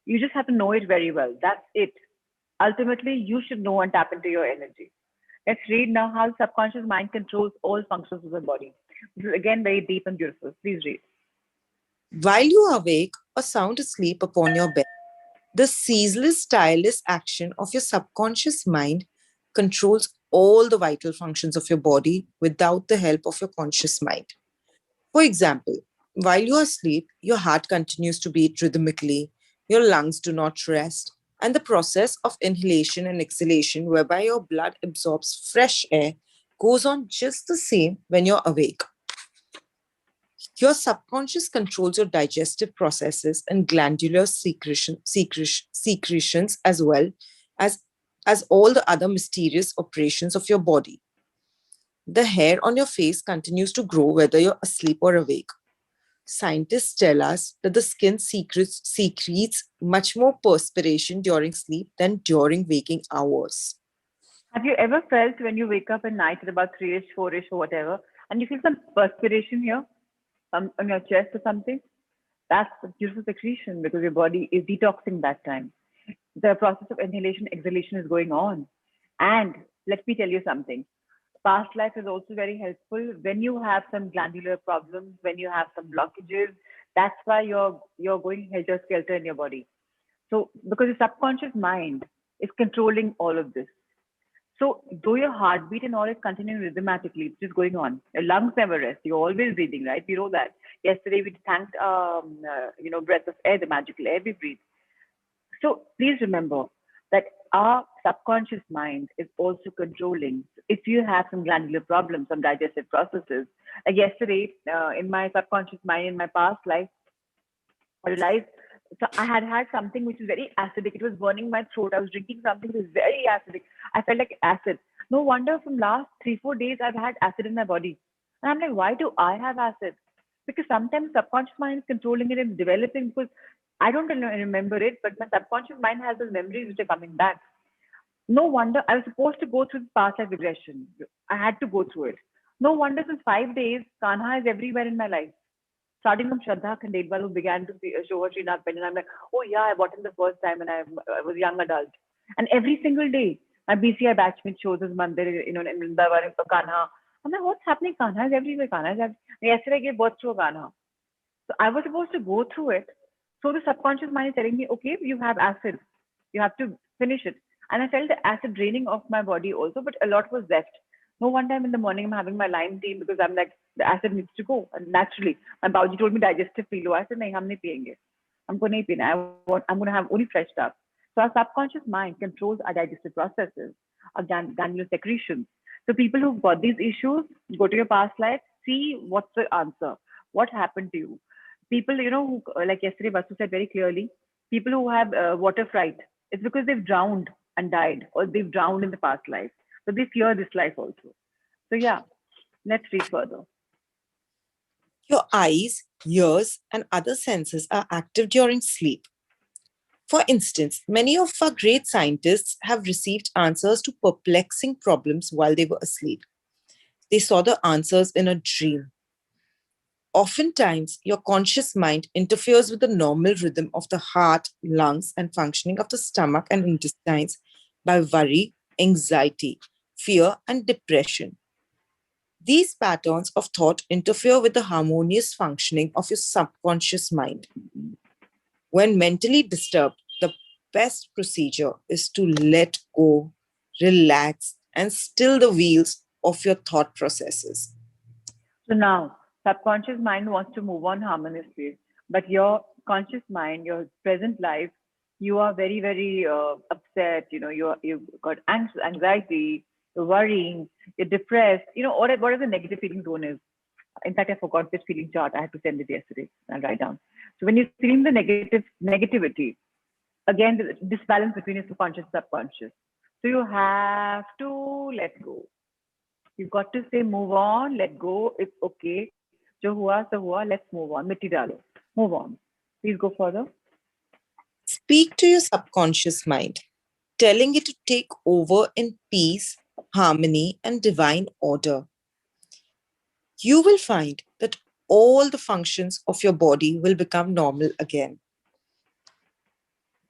A: You just have to know it very well. That's it. Ultimately, you should know and tap into your energy. Let's read now how the subconscious mind controls all functions of the body. This is again very deep and beautiful. Please read.
C: While you are awake or sound asleep upon your bed, the ceaseless, tireless action of your subconscious mind controls all the vital functions of your body without the help of your conscious mind. For example, while you are asleep, your heart continues to beat rhythmically, your lungs do not rest, and the process of inhalation and exhalation, whereby your blood absorbs fresh air, goes on just the same when you're awake. Your subconscious controls your digestive processes and glandular secretions as well as, as all the other mysterious operations of your body. The hair on your face continues to grow whether you're asleep or awake. Scientists tell us that the skin secretes much more perspiration during sleep than during waking hours.
A: Have you ever felt when you wake up at night at about 3ish, 4ish, or whatever, and you feel some perspiration here on your chest or something? That's a beautiful secretion because your body is detoxing that time. The process of inhalation, exhalation is going on. And let me tell you something. Past life is also very helpful when you have some glandular problems, when you have some blockages. That's why you're going helter skelter in your body. So because your subconscious mind is controlling all of this. So though your heartbeat and all is continuing rhythmatically, it's just going on. Your lungs never rest. You're always breathing, right? We know that. Yesterday we thanked, breath of air, the magical air we breathe. So please remember that our subconscious mind is also controlling. If you have some glandular problems, some digestive processes, like yesterday in my subconscious mind, in my past life, I realized so I had something which was very acidic. It was burning my throat. I was drinking something that was very acidic. I felt like acid. No wonder from last 3, 4 days I've had acid in my body. And I'm like, why do I have acid? Because sometimes subconscious mind is controlling it and developing because I don't remember it, but my subconscious mind has those memories which are coming back. No wonder I was supposed to go through the past life regression. I had to go through it. No wonder since 5 days, Kanha is everywhere in my life. Starting from Shraddha Khandedwal, who began to show her Srinath pen, and I'm like, oh yeah, I bought him the first time when I was a young adult. And every single day, my BCI batchmate shows his mandir, in Vrindavan for Kanha. I'm like, what's happening? Kanha is everywhere. Kanha is everywhere. Yesterday, I gave birth to a Kanha. So I was supposed to go through it. So the subconscious mind is telling me, okay, you have acid. You have to finish it. And I felt the acid draining off my body also, but a lot was left. No one time in the morning I'm having my lime tea because I'm like, the acid needs to go. And naturally, my Bauji told me digestive pee lo. I said, nahi, hum nahi piyenge. I'm going to have only fresh stuff. So our subconscious mind controls our digestive processes, our glandular secretions. So people who've got these issues, go to your past life, see what's the answer. What happened to you? People, who, like yesterday, Vasu said very clearly, people who have water fright, it's because they've drowned and died, or they've drowned in the past life. So they fear this life also. So yeah, let's read further.
C: Your eyes, ears, and other senses are active during sleep. For instance, many of our great scientists have received answers to perplexing problems while they were asleep. They saw the answers in a dream. Oftentimes, your conscious mind interferes with the normal rhythm of the heart, lungs, and functioning of the stomach and intestines by worry, anxiety, fear, and depression. These patterns of thought interfere with the harmonious functioning of your subconscious mind. When mentally disturbed, the best procedure is to let go, relax, and still the wheels of your thought processes.
A: So now, subconscious mind wants to move on harmoniously, but your conscious mind, your present life, you are very, very upset. You've got anxiety, you're worrying, you're depressed. What the negative feeling zone is. In fact, I forgot this feeling chart. I had to send it yesterday. I'll write down. So when you're feeling the negativity, again, the disbalance between your subconscious and subconscious. So you have to let go. You've got to say, move on, let go, it's okay. Jo hua, so hua, let's move on. Mitti dalo. Move on. Please go further.
C: Speak to your subconscious mind, telling it to take over in peace, harmony, and divine order. You will find that all the functions of your body will become normal again.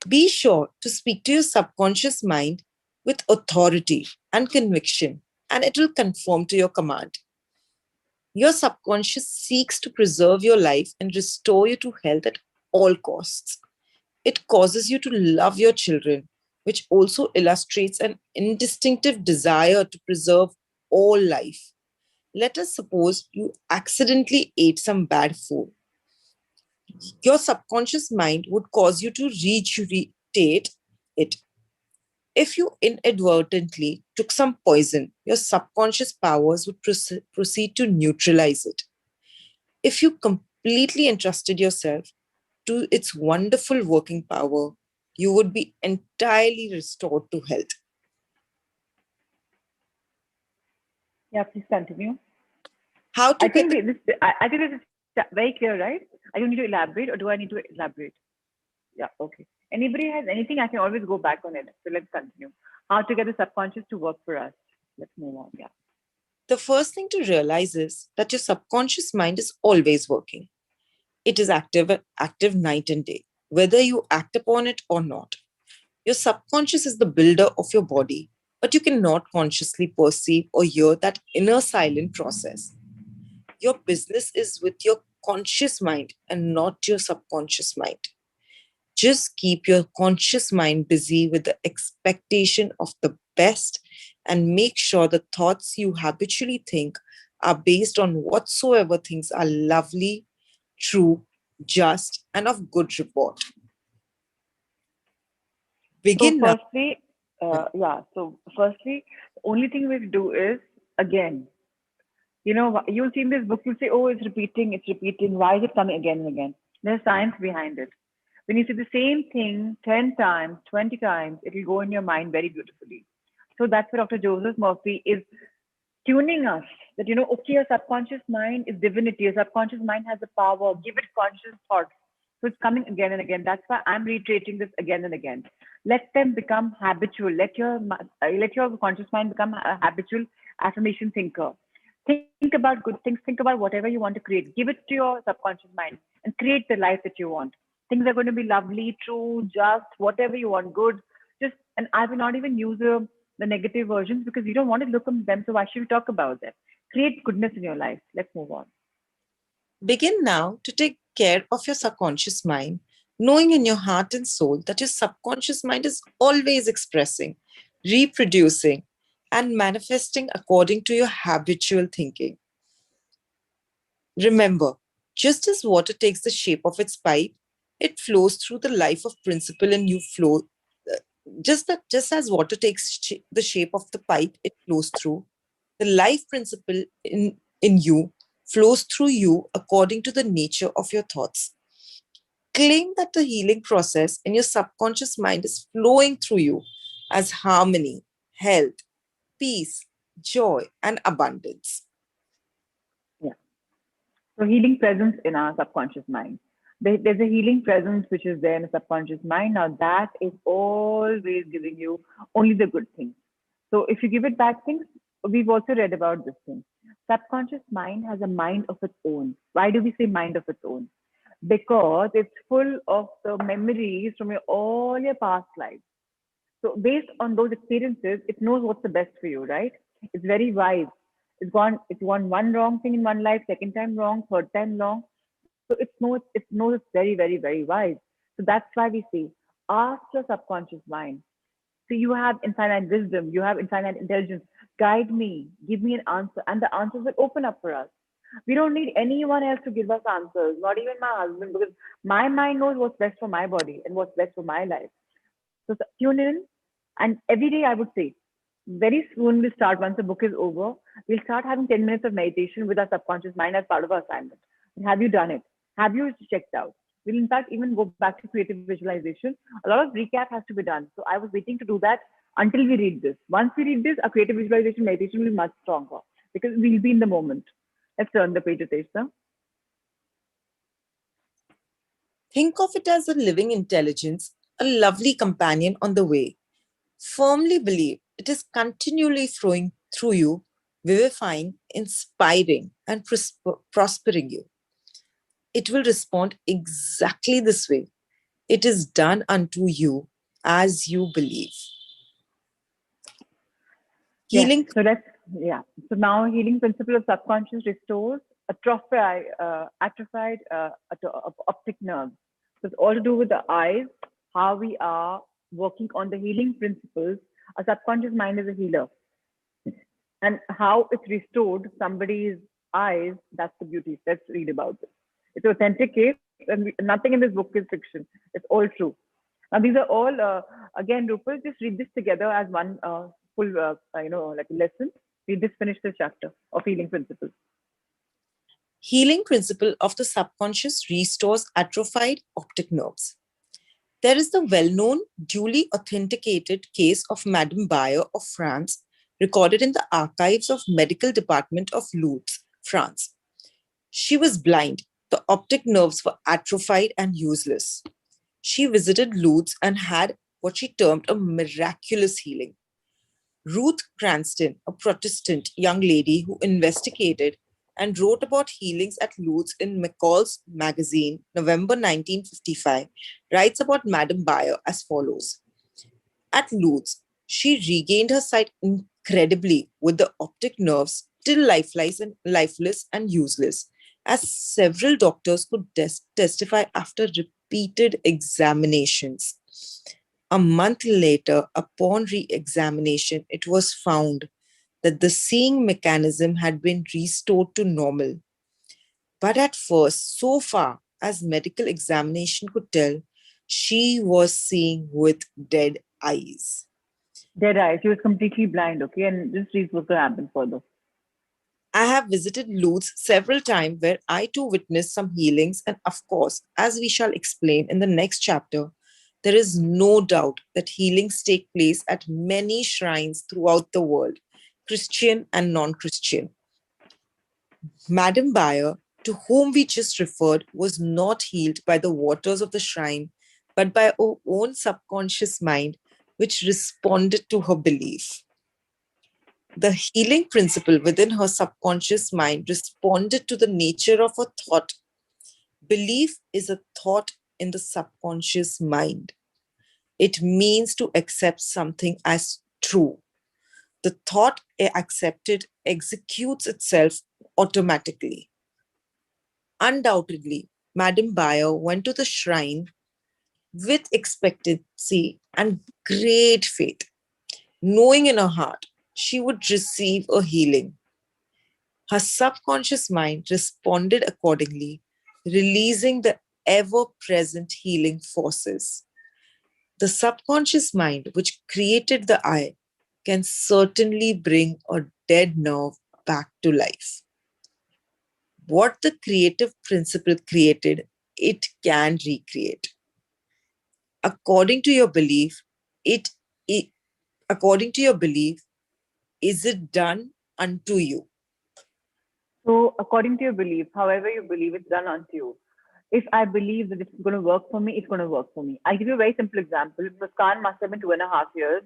C: Be sure to speak to your subconscious mind with authority and conviction, and it will conform to your command. Your subconscious seeks to preserve your life and restore you to health at all costs. It causes you to love your children, which also illustrates an instinctive desire to preserve all life. Let us suppose you accidentally ate some bad food. Your subconscious mind would cause you to regurgitate it. If you inadvertently took some poison, your subconscious powers would proceed to neutralize it. If you completely entrusted yourself to its wonderful working power, you would be entirely restored to health.
A: Yeah, please continue.
C: How to
A: I think
C: get
A: this is very clear, right? I don't need to elaborate, or do I need to elaborate? Yeah, okay. Anybody has anything, I can always go back on it. So let's continue. How to get the subconscious to work for us. Let's move on. Yeah.
C: the first thing to realize is that your subconscious mind is always working. It is active night and day, whether you act upon it or not. Your subconscious is the builder of your body, but you cannot consciously perceive or hear that inner silent process. Your business is with your conscious mind and not your subconscious mind. Just keep your conscious mind busy with the expectation of the best and make sure the thoughts you habitually think are based on whatsoever things are lovely, true, just, and of good report.
A: So
C: Begin now.
A: firstly, yeah. So firstly, the only thing we do is, again, you'll see in this book, you'll say, oh, it's repeating, it's repeating. Why is it coming again and again? There's science behind it. When you see the same thing 10 times, 20 times, it will go in your mind very beautifully. So that's where Dr. Joseph Murphy is tuning us that, okay, your subconscious mind is divinity. Your subconscious mind has the power. Give it conscious thoughts. So it's coming again and again. That's why I'm reiterating this again and again. Let them become habitual. Let your conscious mind become a habitual affirmation thinker. Think about good things. Think about whatever you want to create. Give it to your subconscious mind and create the life that you want. Things are going to be lovely, true, just, whatever you want, good. And I will not even use the negative versions because you don't want to look at them. So why should we talk about them? Create goodness in your life. Let's move on.
C: Begin now to take care of your subconscious mind, knowing in your heart and soul that your subconscious mind is always expressing, reproducing, and manifesting according to your habitual thinking. Remember, just as water takes the shape of its pipe, it flows through the life of principle and you flow. uh, just as water takes the shape of the pipe it flows through, The life principle in you flows through you according to the nature of your thoughts. Claim that the healing process in your subconscious mind is flowing through you as harmony, health, peace, joy, and abundance.
A: Yeah. So healing presence in our subconscious mind. There's a healing presence which is there in the subconscious mind. Now that is always giving you only the good things. So if you give it bad things, we've also read about this thing. Subconscious mind has a mind of its own. Why do we say mind of its own? Because it's full of the memories from all your past lives. So based on those experiences, it knows what's the best for you, right? It's very wise. It's gone one wrong thing in one life, second time wrong, third time wrong. So it knows it's very, very, very wise. So that's why we say, ask your subconscious mind. So you have infinite wisdom, you have infinite intelligence. Guide me, give me an answer, and the answers will open up for us. We don't need anyone else to give us answers, not even my husband, because my mind knows what's best for my body and what's best for my life. So tune in, and every day I would say, very soon we'll start, once the book is over, we'll start having 10 minutes of meditation with our subconscious mind as part of our assignment. Have you done it? Have you checked out? We'll in fact even go back to creative visualization. A lot of recap has to be done. So I was waiting to do that until we read this. Once we read this, our creative visualization meditation will be much stronger because we'll be in the moment. Let's turn the page, Atesha.
C: Think of it as a living intelligence, a lovely companion on the way. Firmly believe it is continually flowing through you, vivifying, inspiring, and prospering you. It will respond exactly this way. It is done unto you as you believe.
A: Yes.
C: Healing.
A: So So now healing principle of subconscious restores atrophied optic nerves. So it's all to do with the eyes, how we are working on the healing principles. Our subconscious mind is a healer. And how it's restored somebody's eyes, that's the beauty. Let's read about it. It's an authentic case, and nothing in this book is fiction. It's all true. Now, these are all, again, Rupal, just read this together as one full, like a lesson. We just finished this chapter of healing principles.
C: Healing principle of the subconscious restores atrophied optic nerves. There is the well-known, duly authenticated case of Madame Bayer of France, recorded in the archives of Medical Department of Lourdes, France. She was blind. The optic nerves were atrophied and useless. She visited Lourdes and had what she termed a miraculous healing. Ruth Cranston, a Protestant young lady who investigated and wrote about healings at Lourdes in McCall's magazine, November 1955, writes about Madame Bayer as follows. At Lourdes, she regained her sight incredibly with the optic nerves still lifeless and useless, as several doctors could testify after repeated examinations. A month later, upon re-examination, it was found that the seeing mechanism had been restored to normal. But at first, so far as medical examination could tell, she was seeing with dead eyes.
A: Dead eyes. She was completely blind, okay? And just read what's going to happen further.
C: I have visited Lourdes several times where I too witnessed some healings. And of course, as we shall explain in the next chapter, there is no doubt that healings take place at many shrines throughout the world, Christian and non-Christian. Madame Bayer, to whom we just referred, was not healed by the waters of the shrine, but by her own subconscious mind, which responded to her belief. The healing principle within her subconscious mind responded to the nature of a thought. Belief is a thought in the subconscious mind. It means to accept something as true. The thought accepted executes itself automatically. Undoubtedly, Madame Bayer went to the shrine with expectancy and great faith, knowing in her heart she would receive a healing. Her subconscious mind responded accordingly, releasing the ever-present healing forces. The subconscious mind, which created the eye, can certainly bring a dead nerve back to life. What the creative principle created, it can recreate. According to your belief, it, it according to your belief, is it done unto you?
A: So, according to your belief, however you believe, it's done unto you. If I believe that it's going to work for me, it's going to work for me. I'll give you a very simple example. Muskan must have been 2.5 years,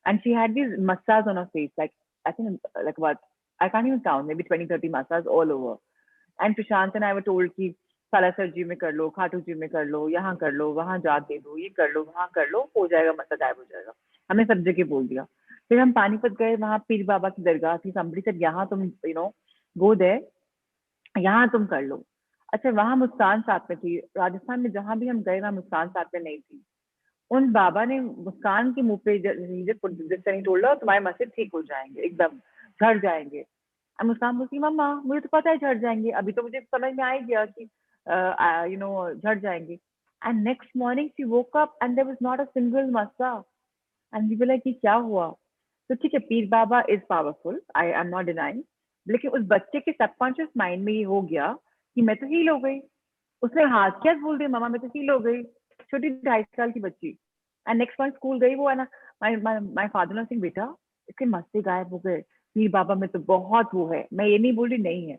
A: and she had these massas on her face, like I think like what I can't even count, maybe 20, 30 massas all over. And Prashant and I were told कि सालासर जी में कर लो, खाटू जी में कर लो, यहाँ कर लो, वहाँ जात दे दो, ये कर लो, वहाँ कर लो, हो जाएगा, मसला गायब हो जाएगा. हमने सब जगह बोल दिया. फिर हम पानीपत गए, वहाँ पीर बाबा की दरगाह थी. somebody said यहाँ तुम go there, यहाँ तुम कर लो. अच्छा, वहाँ मुस्कान साथ में थी. राजस्थान में जहाँ भी हम गए, वहाँ मुस्कान साथ में नहीं थी. उन बाबा ने मुस्कान के मुंह पे तुम्हारे मसले ठीक हो जाएंगे, एकदम झड़ जाएंगे. मुस्कान बोलती, मम्मा मुझे तो पता है झड़ जाएंगे, अभी तो मुझे समझ में आ ही गया कि झड़ जाएंगे. And next morning she woke up and there was not a single मस्सा. एंड वी वर लाइक, ये क्या हुआ? तो ठीक है, Pir Baba is powerful, I am not denying, लेकिन उस बच्चे के सबकॉन्शियस माइंड में ये हो गया कि मैं तो हील हो गई. उसने हाथ क्या बोल दिया, मामा मैं तो हील हो गई, छोटी 2.5 साल की बच्ची. एंड नेक्स्ट मंथ स्कूल गई वो, है ना, माय फादर सिंह, बेटा इसके मस्से गायब हो गए, पीर बाबा में तो बहुत वो है. मैं ये नहीं बोल रही नहीं है,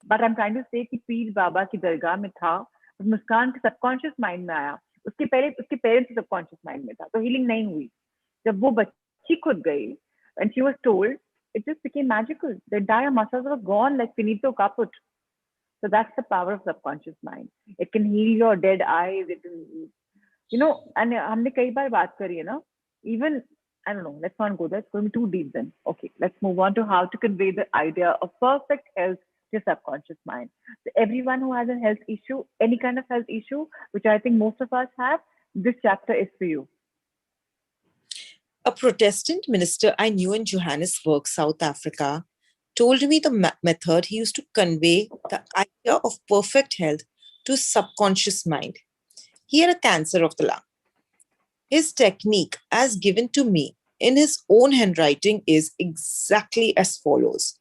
A: but I am trying to say कि पीर बाबा की दरगाह में था, मुस्कान के सबकॉन्शियस माइंड में आया, उसके पहले उसके पेरेंट्स के सबकॉन्शियस माइंड में था, तो हीलिंग नहीं हुई. जब वो बच्ची खुद गई and she was told, it just became magical. The entire muscles were gone like finito caput. So that's the power of subconscious mind. It can heal your dead eyes. It can, and हमने कई बार बात करी है ना. Even, I don't know, let's not go there. It's going to be too deep then. Okay, let's move on to how to convey the idea of perfect health to your subconscious mind. So everyone who has a health issue, any kind of health issue, which I think most of us have, this chapter is for you.
C: A Protestant minister I knew in Johannesburg, South Africa, told me the method he used to convey the idea of perfect health to his subconscious mind. He had a cancer of the lung. His technique, as given to me in his own handwriting, is exactly as follows.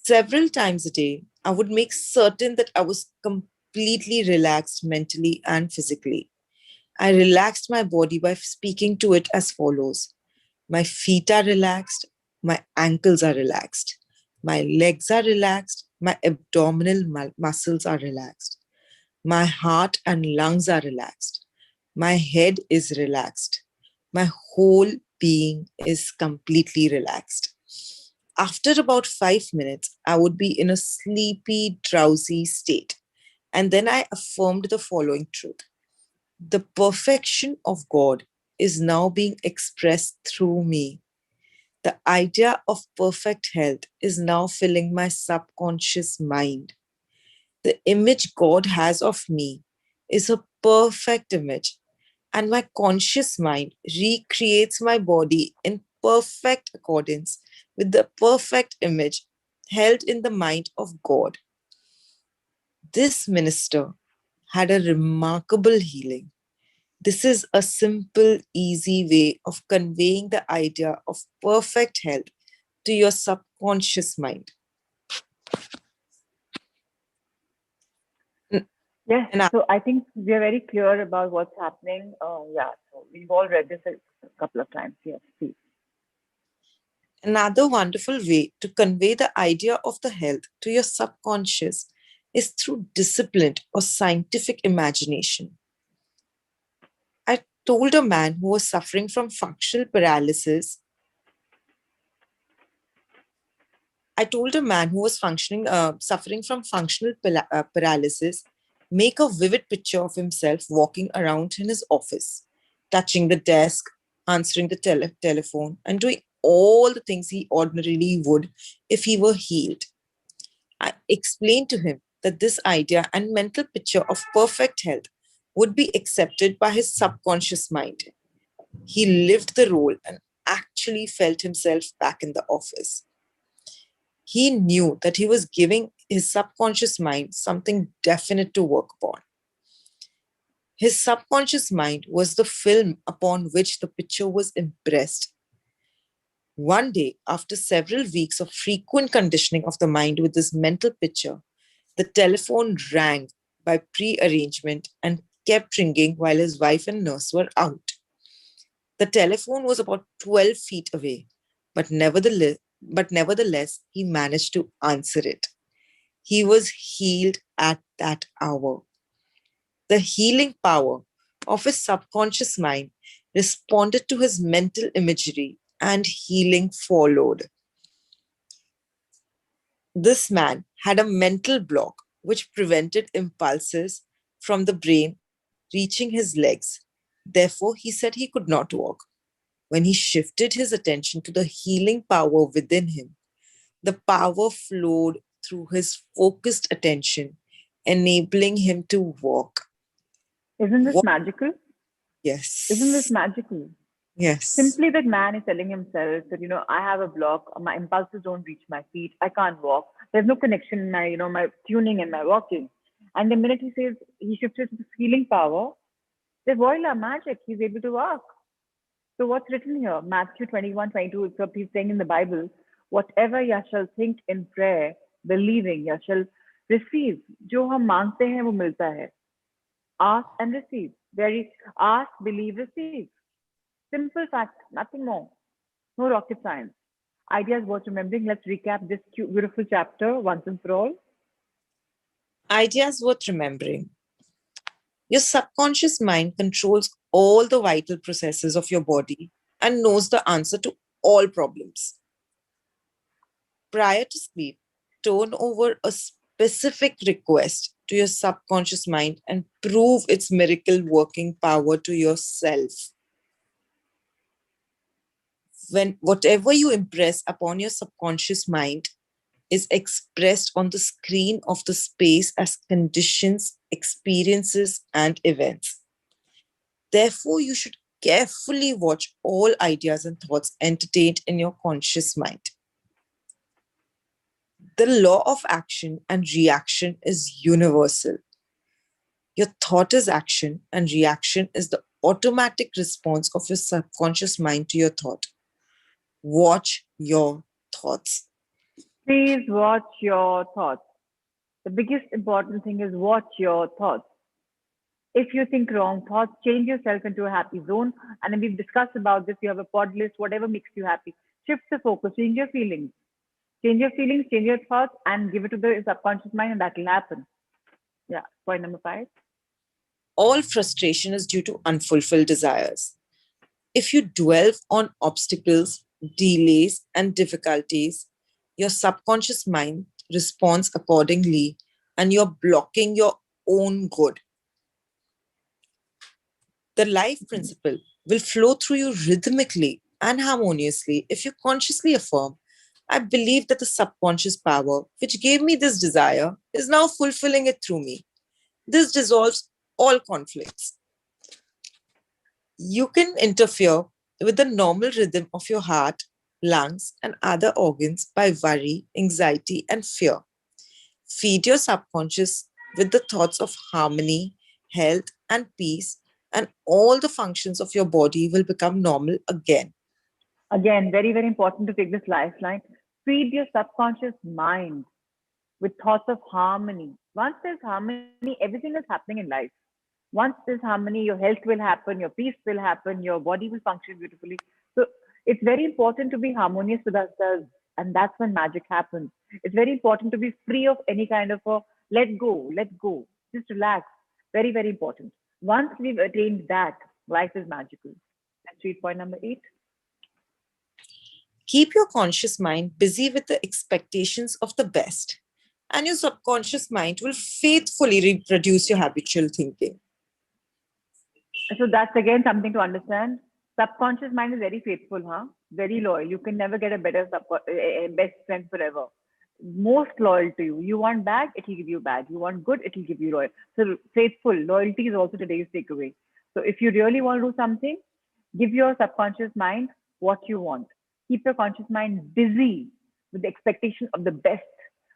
C: Several times a day, I would make certain that I was completely relaxed mentally and physically. I relaxed my body by speaking to it as follows. My feet are relaxed, my ankles are relaxed, my legs are relaxed, my abdominal muscles are relaxed, my heart and lungs are relaxed, my head is relaxed, my whole being is completely relaxed. After about 5 minutes, I would be in a sleepy, drowsy state. And then I affirmed the following truth. The perfection of God is now being expressed through me. The idea of perfect health is now filling my subconscious mind. The image God has of me is a perfect image, and my conscious mind recreates my body in perfect accordance with the perfect image held in the mind of God. This minister had a remarkable healing. This is a simple, easy way of conveying the idea of perfect health to your subconscious mind.
A: Yes,
C: And
A: so I think we are very clear about what's happening. Yeah, so we've all read this a couple of times. Yes, please.
C: another wonderful way to convey the idea of the health to your subconscious is through disciplined or scientific imagination. I told a man who was suffering from functional paralysis. I told a man who was suffering from functional paralysis, make a vivid picture of himself walking around in his office, touching the desk, answering the telephone, and doing all the things he ordinarily would if he were healed. I explained to him that this idea and mental picture of perfect health would be accepted by his subconscious mind. He lived the role and actually felt himself back in the office. He knew that he was giving his subconscious mind something definite to work upon. His subconscious mind was the film upon which the picture was impressed. One day, after several weeks of frequent conditioning of the mind with this mental picture, the telephone rang by prearrangement and kept ringing while his wife and nurse were out. The telephone was about 12 feet away, but nevertheless, he managed to answer it. He was healed at that hour. The healing power of his subconscious mind responded to his mental imagery and healing followed. This man had a mental block which prevented impulses from the brain reaching his legs. Therefore, he said he could not walk. When he shifted his attention to the healing power within him, the power flowed through his focused attention, enabling him to walk.
A: Isn't this
C: Walk.
A: magical? Isn't this
C: Yes.
A: magical?
C: Yes.
A: Simply that man is telling himself that, I have a block, my impulses don't reach my feet, I can't walk. There's no connection in my tuning and my walking. And the minute he says he shifted to this healing power, there's voila, magic, he's able to walk. So what's written here? Matthew 21:22. It's what he's saying in the Bible. Whatever you shall think in prayer, believing, you shall receive. जो हम मांगते हैं वो मिलता है. Ask and receive. Very ask, believe, receive. Simple fact, nothing more. No rocket science. Ideas worth remembering. Let's recap this cute, beautiful chapter once and for all.
C: Ideas worth remembering. Your subconscious mind controls all the vital processes of your body and knows the answer to all problems. Prior to sleep, turn over a specific request to your subconscious mind and prove its miracle working power to yourself. When whatever you impress upon your subconscious mind is expressed on the screen of the space as conditions, experiences, and events. Therefore, you should carefully watch all ideas and thoughts entertained in your conscious mind. The law of action and reaction is universal. Your thought is action, and reaction is the automatic response of your subconscious mind to your thought. Watch your thoughts.
A: Please watch your thoughts. The biggest important thing is watch your thoughts. If you think wrong thoughts, change yourself into a happy zone. And then we've discussed about this. You have a pod list, whatever makes you happy. Shift the focus, change your feelings. Change your feelings, change your thoughts, and give it to the subconscious mind, and that will happen. Yeah, point number 5.
C: All frustration is due to unfulfilled desires. If you dwell on obstacles, delays, and difficulties, your subconscious mind responds accordingly, and you're blocking your own good. The life principle will flow through you rhythmically and harmoniously if you consciously affirm, I believe that the subconscious power which gave me this desire is now fulfilling it through me. This dissolves all conflicts. You can interfere with the normal rhythm of your heart, lungs, and other organs by worry, anxiety, and fear. Feed your subconscious with the thoughts of harmony, health, and peace, and all the functions of your body will become normal again.
A: Again, very, very important to take this lifeline. Feed your subconscious mind with thoughts of harmony. Once there's harmony, everything is happening in life. Once there's harmony, your health will happen, your peace will happen, your body will function beautifully. So it's very important to be harmonious with ourselves. And that's when magic happens. It's very important to be free of any kind of a let go, just relax. Very, very important. Once we've attained that, life is magical. Let's read point number 8.
C: Keep your conscious mind busy with the expectations of the best, and your subconscious mind will faithfully reproduce your habitual thinking.
A: So that's again something to understand. Subconscious mind is very faithful, very loyal. You can never get a better best friend forever. Most loyal to you. You want bad, it will give you bad. You want good, it will give you loyal. So faithful, loyalty is also today's takeaway. So if you really want to do something, give your subconscious mind what you want. Keep your conscious mind busy with the expectation of the best.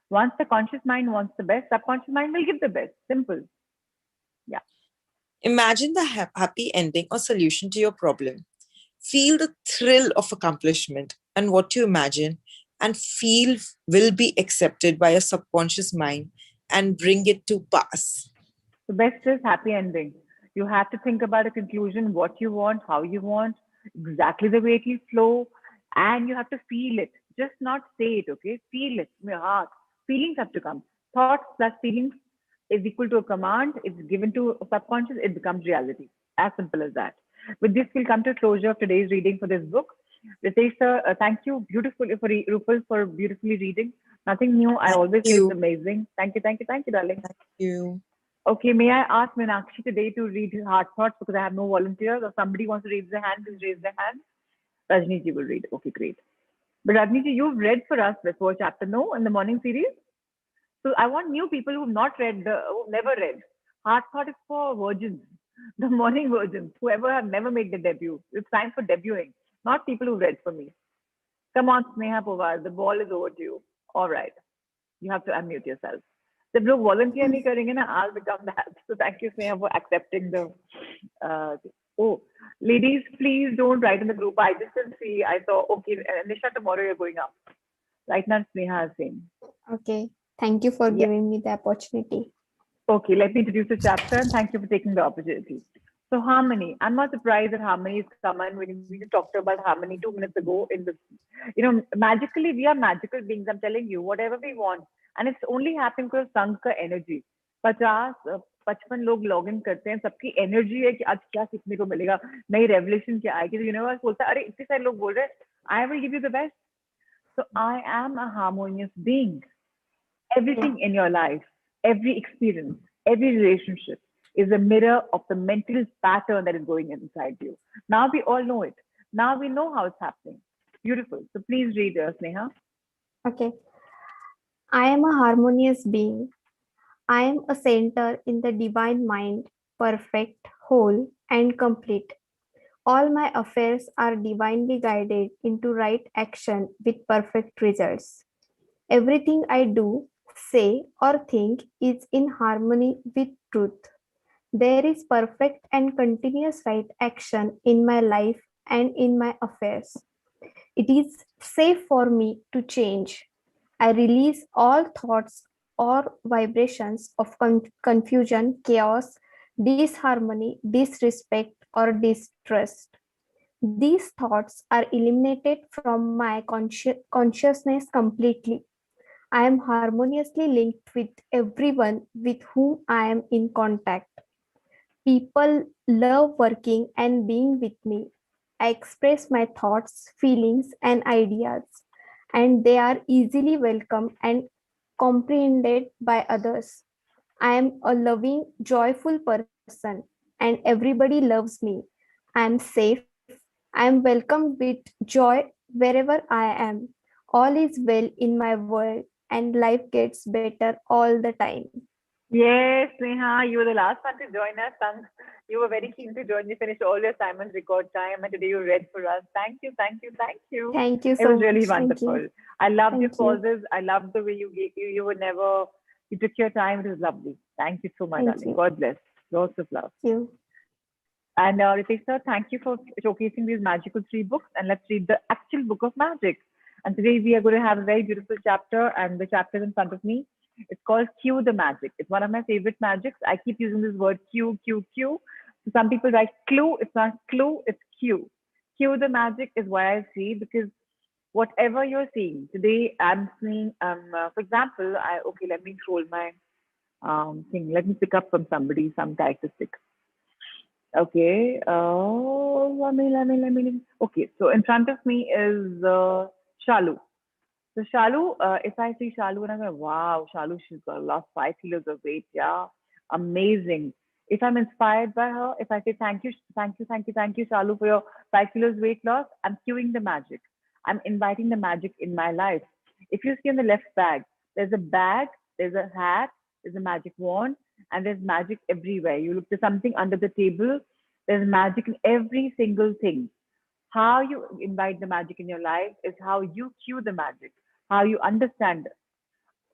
A: Once the conscious mind wants the best, subconscious mind will give the best. Simple. Yeah.
C: Imagine the happy ending or solution to your problem. Feel the thrill of accomplishment and what you imagine and feel will be accepted by your subconscious mind and bring it to pass.
A: The best is happy ending. You have to think about a conclusion, what you want, how you want, exactly the way it will flow, and you have to feel it. Just not say it, okay? Feel it in your heart. Feelings have to come. Thoughts plus feelings is equal to a command. It's given to subconscious, it becomes reality. As simple as that. With this, we'll come to closure of today's reading for this book. Ritesh sir, thank you beautifully for Rupal for beautifully reading. Nothing new. I
C: Thank
A: always say it's
C: you.
A: amazing. Thank you, darling.
C: Thank you.
A: Okay, may I ask Meenakshi today to read his heart thoughts because I have no volunteers or somebody wants to raise their hand, please raise their hand. Rajni ji will read. Okay, great. But Rajni ji, you've read for us before chapter, no, in the morning series. So I want new people who've not read, who've never read. Heart thought is for virgins, the morning virgins, whoever have never made the debut. It's time for debuting, not people who read for me. Come on, Sneha Pawar, the ball is over to you. All right, you have to unmute yourself. जब लोग volunteer नहीं करेंगे ना, I'll become that. So thank you, Sneha, for accepting the. Uh, oh, ladies, please don't write in the group. I just didn't see. I saw. Okay, Nisha, tomorrow you're going up. Right now, Sneha is saying.
D: Okay. Thank you for
A: Yeah.
D: giving me the opportunity.
A: Okay, let me introduce the chapter and thank you for taking the opportunity. So harmony. I'm not surprised that harmony is common when we just talked about harmony 2 minutes ago in this. Magically, we are magical beings. I'm telling you, whatever we want. And it's only happening because of संघ का energy. 55 लोग log in करते हैं सबकी energy है कि आज क्या सीखने को मिलेगा नई रेवल्यूशन क्या आएगी तो यूनिवर्स बोलता है अरे इतने सारे लोग बोल रहे हैं I will give you the best so I am a harmonious being everything in your life, every experience, every relationship is a mirror of the mental pattern that is going inside you. Now we all know it. Now we know how it's happening. Beautiful. So please read, Sneha.
D: Okay. I am a harmonious being. I am a center in the divine mind, perfect, whole, and complete. All my affairs are divinely guided into right action with perfect results. Everything I do, say, or think is in harmony with truth. There is perfect and continuous right action in my life and in my affairs. It is safe for me to change. I release all thoughts or vibrations of confusion, chaos, disharmony, disrespect, or distrust. These thoughts are eliminated from my consciousness completely. I am harmoniously linked with everyone with whom I am in contact. People love working and being with me. I express my thoughts, feelings, and ideas, and they are easily welcomed and comprehended by others. I am a loving, joyful person, and everybody loves me. I am safe. I am welcomed with joy wherever I am. All is well in my world, and life gets better all the time.
A: Yes, Sneha, you were the last one to join us. And you were very keen to join. You finished all your assignments record time, and today you read for us. Thank you, thank you, thank you.
D: Thank you
A: It
D: so
A: was really
D: much. Thank
A: wonderful.
D: you.
A: I loved your
D: Thank you.
A: pauses. I loved the way you were never, you took your time. It was lovely. Thank you so much,
D: Thank
A: darling.
D: you.
A: God bless. Lots of love.
D: Thank you.
A: And Ritesh sir, thank you for showcasing these magical 3 books. And let's read the actual book of magic. And today we are going to have a very beautiful chapter, and the chapter is in front of me. It's called Cue the Magic. It's one of my favorite magics. I keep using this word cue, cue, cue. So some people write clue. It's not clue, it's cue. Cue the magic is why I see because whatever you're seeing today, I'm seeing. For example, let me scroll my thing. Let me pick up from somebody some characteristic. Okay. Okay. So in front of me is Shalu. So Shalu, if I see Shalu and I go, wow, Shalu, she's got lost 5 kilos of weight. Yeah, amazing. If I'm inspired by her, if I say thank you, thank you, thank you, thank you, Shalu, for your 5 kilos weight loss, I'm cueing the magic. I'm inviting the magic in my life. If you see on the left there's a bag, there's a hat, there's a magic wand, and there's magic everywhere. You look to something under the table, there's magic in every single thing. How you invite the magic in your life is how you cue the magic, how you understand it.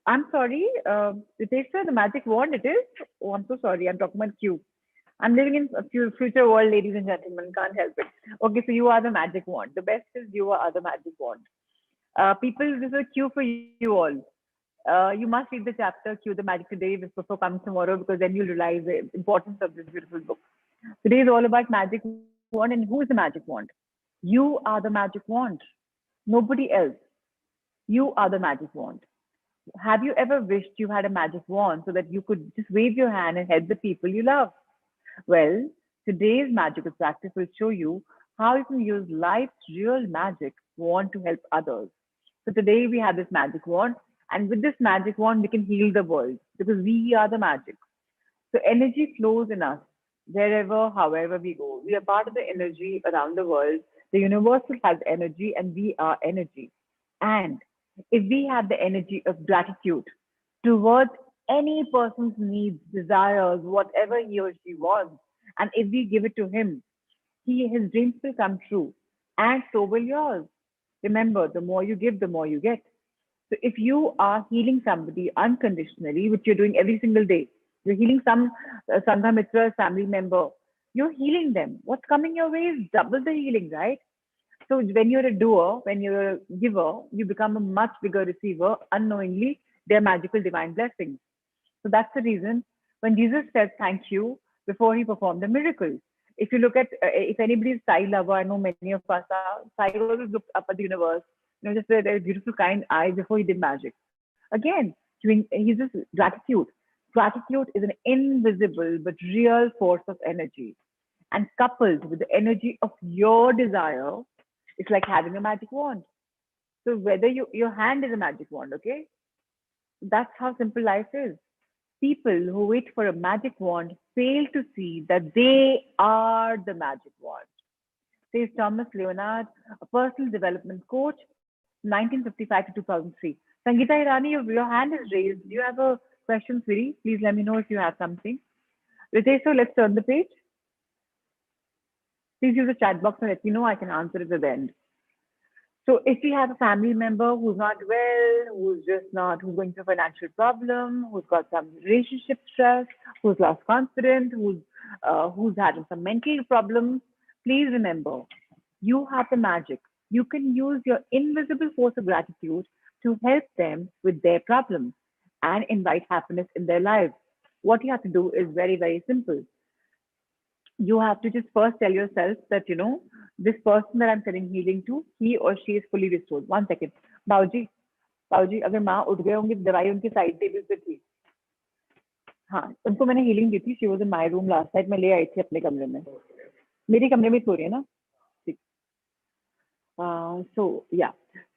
A: I'm sorry, Ritesh sir, the magic wand it is? Oh, I'm so sorry. I'm talking about cue. I'm living in a future world, ladies and gentlemen. Can't help it. Okay, so you are the magic wand. The best is you are the magic wand. People, this is a cue for you all. You must read the chapter Cue the Magic today before coming tomorrow because then you'll realize the importance of this beautiful book. Today is all about magic wand, and who is the magic wand? You are the magic wand. Nobody else. You are the magic wand. Have you ever wished you had a magic wand so that you could just wave your hand and help the people you love? Well, today's magical practice will show you how you can use life's real magic wand to help others. So today we have this magic wand, and with this magic wand, we can heal the world because we are the magic. So energy flows in us wherever, however we go. We are part of the energy around the world. The universal has energy, and we are energy. And if we have the energy of gratitude towards any person's needs, desires, whatever he or she wants, and if we give it to him, his dreams will come true, and so will yours. Remember, the more you give, the more you get. So if you are healing somebody unconditionally, which you're doing every single day, you're healing some Sangha Mitra family member, you're healing them. What's coming your way is double the healing, right? So when you're a doer, when you're a giver, you become a much bigger receiver unknowingly. They're magical divine blessings. So that's the reason when Jesus said thank you before he performed a miracle. If you look at, if anybody's Sai lover, I know many of us are, Sai always looked up at the universe, just with a beautiful kind eye before he did magic. Again, he's just gratitude. Gratitude is an invisible but real force of energy. And coupled with the energy of your desire, it's like having a magic wand. So whether your hand is a magic wand, okay? That's how simple life is. People who wait for a magic wand fail to see that they are the magic wand, says Thomas Leonard, a personal development coach, 1955 to 2003. Sangeeta Irani, your hand is raised. Do you have a question, Siri? Please let me know if you have something. Ritesh, so let's turn the page. Please use the chat box and let me know. I can answer it at the end. So if you have a family member who's not well, who's going through a financial problem, who's got some relationship stress, who's lost confidence, who's having some mental problems, please remember, you have the magic. You can use your invisible force of gratitude to help them with their problems and invite happiness in their lives. What you have to do is very, very simple. You have to just first tell yourself that, this person that I'm sending healing to, he or she is fully restored. 1 second. Bauji, अगर माँ उठ गए होंगे दवाई उनके side table पे थी हाँ उनको मैंने हीलिंग दी थी she was in my room last night मैं ले आई थी अपने कमरे में मेरे कमरे में सो रही है ना ठीक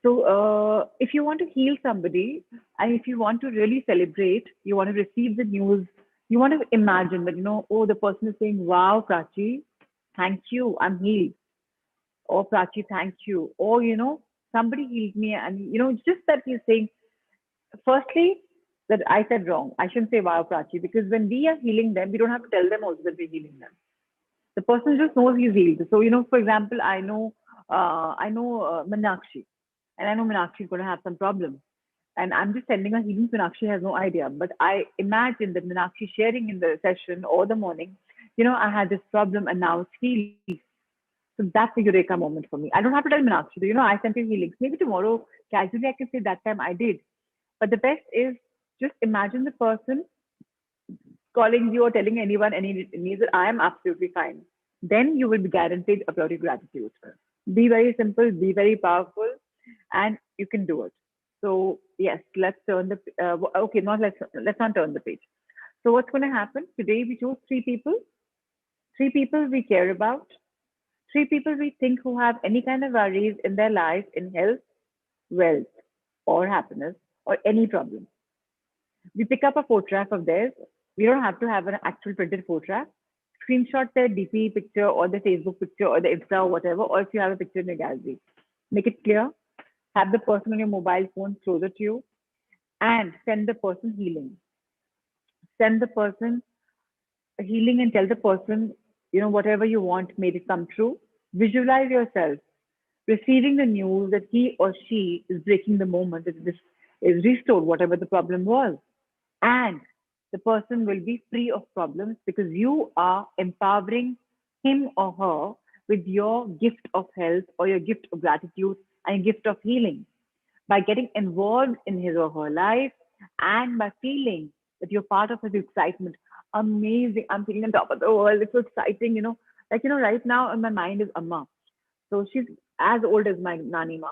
A: so if you want to heal somebody and if you want to really celebrate, you want to receive the news, you want to imagine that, oh, the person is saying, wow, Prachi, thank you, I'm healed. Or Prachi, thank you. Or, somebody healed me. And, just that he's saying, firstly, that I said wrong. I shouldn't say wow, Prachi, because when we are healing them, we don't have to tell them also that we're healing them. The person just knows he's healed. So, for example, I know Meenakshi, and I know Meenakshi is going to have some problem. And I'm just sending her healing. Meenakshi has no idea. But I imagine that Meenakshi sharing in the session or the morning, I had this problem and now it's healed. So that's a eureka moment for me. I don't have to tell Meenakshi, I sent you healings. Maybe tomorrow, casually, I can say that time I did. But the best is just imagine the person calling you or telling anyone any needs that I am absolutely fine. Then you will be guaranteed about your gratitude. Be very simple, be very powerful, and you can do it. So yes, let's turn the let's not turn the page. So what's going to happen today? We chose 3 people. 3 people we care about. 3 people we think who have any kind of worries in their life, in health, wealth, or happiness, or any problem. We pick up a photograph of theirs. We don't have to have an actual printed photograph. Screenshot their DP picture or the Facebook picture or the Insta or whatever, or if you have a picture in your gallery. Make it clear. Have the person on your mobile phone closer to you and send the person healing. Send the person healing and tell the person, whatever you want, made it come true. Visualize yourself receiving the news that he or she is breaking the moment, that this is restored, whatever the problem was. And the person will be free of problems because you are empowering him or her with your gift of health or your gift of gratitude and your gift of healing by getting involved in his or her life and by feeling that you're part of his excitement. Amazing. I'm feeling on top of the world. It's so exciting, right now in my mind is Amma. So she's as old as my Nani Ma.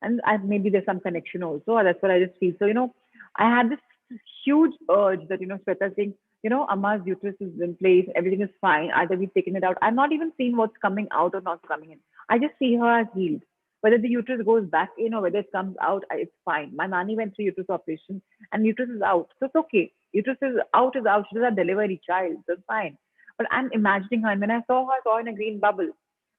A: And maybe there's some connection also. That's what I just feel. So, I had this huge urge that, Shweta saying, Amma's uterus is in place, everything is fine. Either we've taken it out. I'm not even seeing what's coming out or not coming in. I just see her as healed. Whether the uterus goes back in or whether it comes out, it's fine. My Nani went through uterus operation and uterus is out. So it's okay. Uterus is out is out. She doesn't deliver any child. So it's fine. But I'm imagining her, and when I saw her, I saw her in a green bubble.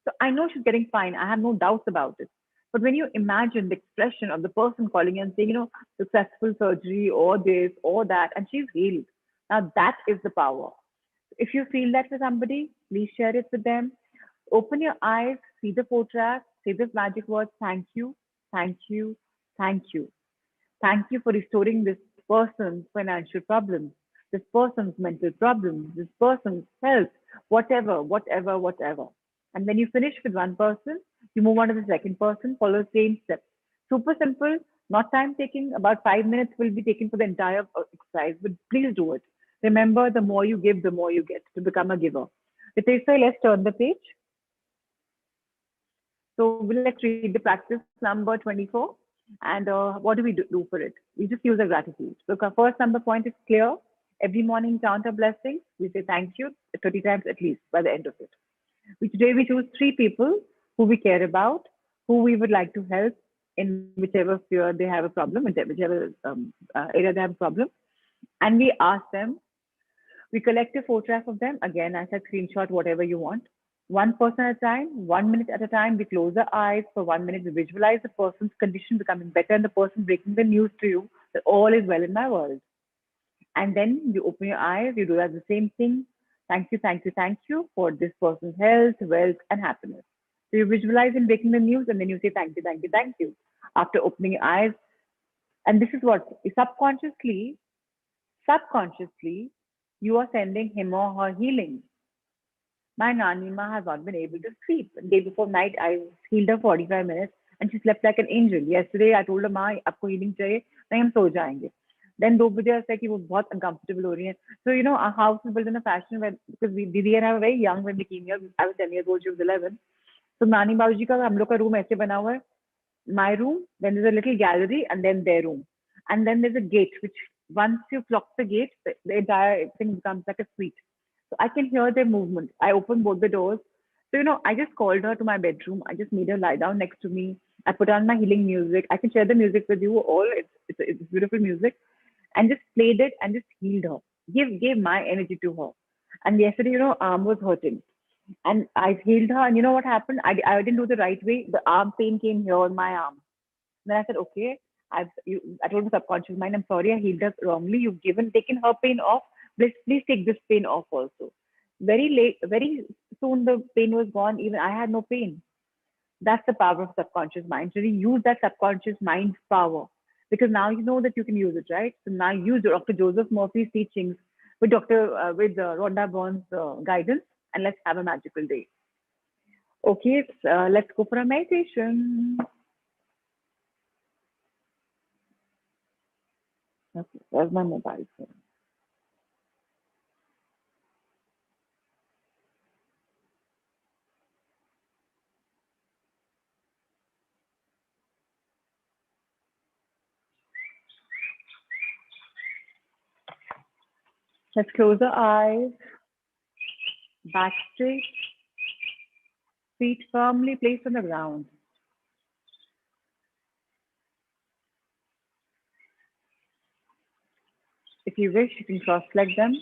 A: So I know she's getting fine. I have no doubts about it. But when you imagine the expression of the person calling and saying, successful surgery or this or that, and she's healed. Now that is the power. If you feel that for somebody, please share it with them. Open your eyes, see the photograph, say this magic word, thank you, thank you, thank you. Thank you for restoring this person's financial problems, this person's mental problems, this person's health, whatever, whatever, whatever. And when you finish with one person, you move on to the second person, follow the same steps. Super simple, not time taking. About 5 minutes will be taken for the entire exercise, but please do it. Remember, the more you give, the more you get to become a giver. Ritesh, let's turn the page. So let's read the practice number 24. And what do we do for it? We just use a gratitude. So our first number point is clear. Every morning count our blessings. We say thank you 30 times at least by the end of it. Today we choose three people who we care about, who we would like to help in whichever sphere they have a problem, in whichever area they have a problem. And we ask them, we collect a photograph of them. Again, I said screenshot whatever you want. One person at a time, 1 minute at a time. We close our eyes for 1 minute. We visualize the person's condition becoming better and the person breaking the news to you that all is well in my world. And then you open your eyes, you do that the same thing. Thank you, thank you, thank you for this person's health, wealth, and happiness. So you visualize in breaking the news and then you say thank you, thank you, thank you. After opening your eyes. And this is what subconsciously, you are sending him or her healing. My Nanima has not been able to sleep. The day before night, I healed her 45 minutes and she slept like an angel. Yesterday, I told her, Ma, आपको healing चाहिए, नहीं हम सो जाएंगे. Then 2 बजे I was like कि वो बहुत uncomfortable हो रही है. So, our house is built in a fashion where, because Didi and I were very young when we came here. I was 10 years old, she was 11. So, Nani Babuji का हम लोग का room ऐसे बना हुआ है. My room, then there's a little gallery, and then their room. And then there's a gate, which once you clock the gate, the entire thing becomes like a suite. So I can hear their movement. I open both the doors. So, I just called her to my bedroom. I just made her lie down next to me. I put on my healing music. I can share the music with you all. It's beautiful music. And just played it and just healed her. Gave my energy to her. And yesterday, arm was hurting. And I healed her. And you know what happened? I didn't do the right way. The arm pain came here on my arm. Then I said, okay, I told my subconscious mind, I'm sorry, I healed her wrongly. You've taken her pain off. Please take this pain off also. Very soon the pain was gone. Even I had no pain. That's the power of subconscious mind. Really use that subconscious mind's power because now you know that you can use it, right? So now use Dr. Joseph Murphy's teachings with Rhonda Byrne's guidance, and let's have a magical day. Okay, let's go for a meditation. Okay, where's my mobile phone? Let's close our eyes, back straight, feet firmly placed on the ground. If you wish, you can cross-leg them,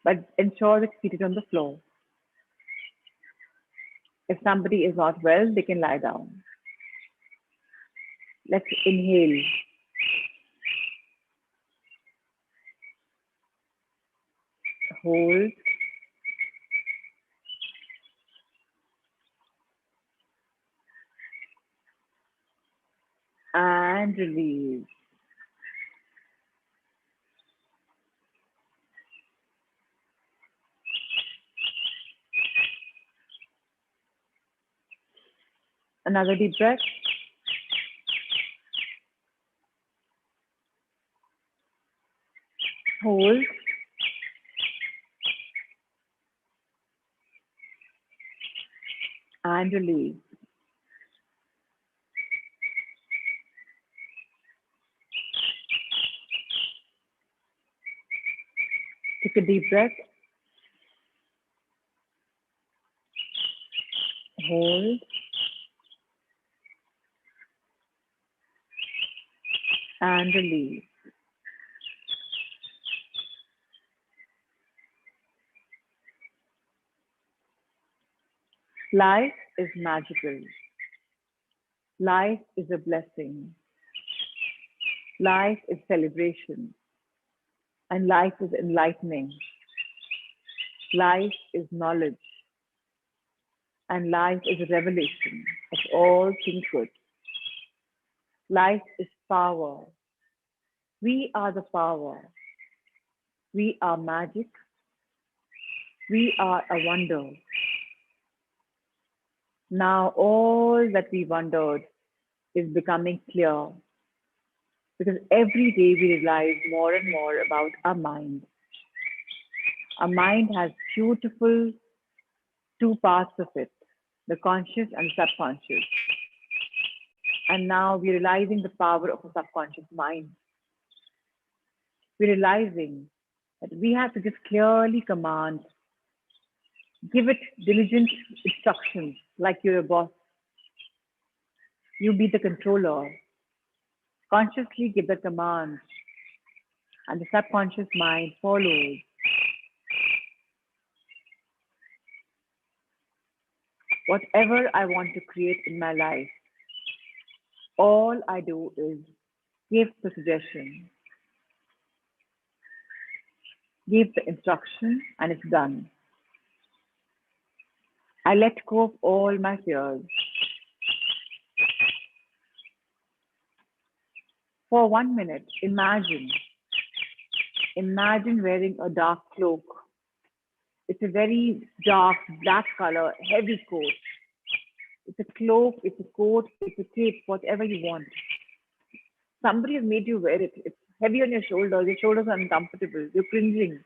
A: but ensure that feet is on the floor. If somebody is not well, they can lie down. Let's inhale. Hold. And release. Another deep breath. Hold. And release. Take a deep breath. Hold. And release. Life is magical. Life is a blessing. Life is celebration. And life is enlightening. Life is knowledge. And life is a revelation of all things good. Life is power. We are the power. We are magic. We are a wonder. Now all that we wondered is becoming clear because every day we realize more and more about our mind. Our mind has beautiful two parts of it, the conscious and subconscious. And now we're realizing the power of a subconscious mind. We're realizing that we have to just clearly command, give it diligent instructions like you're a boss. You be the controller. Consciously give the command, and the subconscious mind follows. Whatever I want to create in my life, all I do is give the suggestion, give the instruction, and it's done. I let go of all my fears. For 1 minute, imagine wearing a dark cloak. It's a very dark, black color, heavy coat. It's a cloak, it's a coat, it's a cape, whatever you want. Somebody has made you wear it. It's heavy on your shoulders are uncomfortable, you're cringing.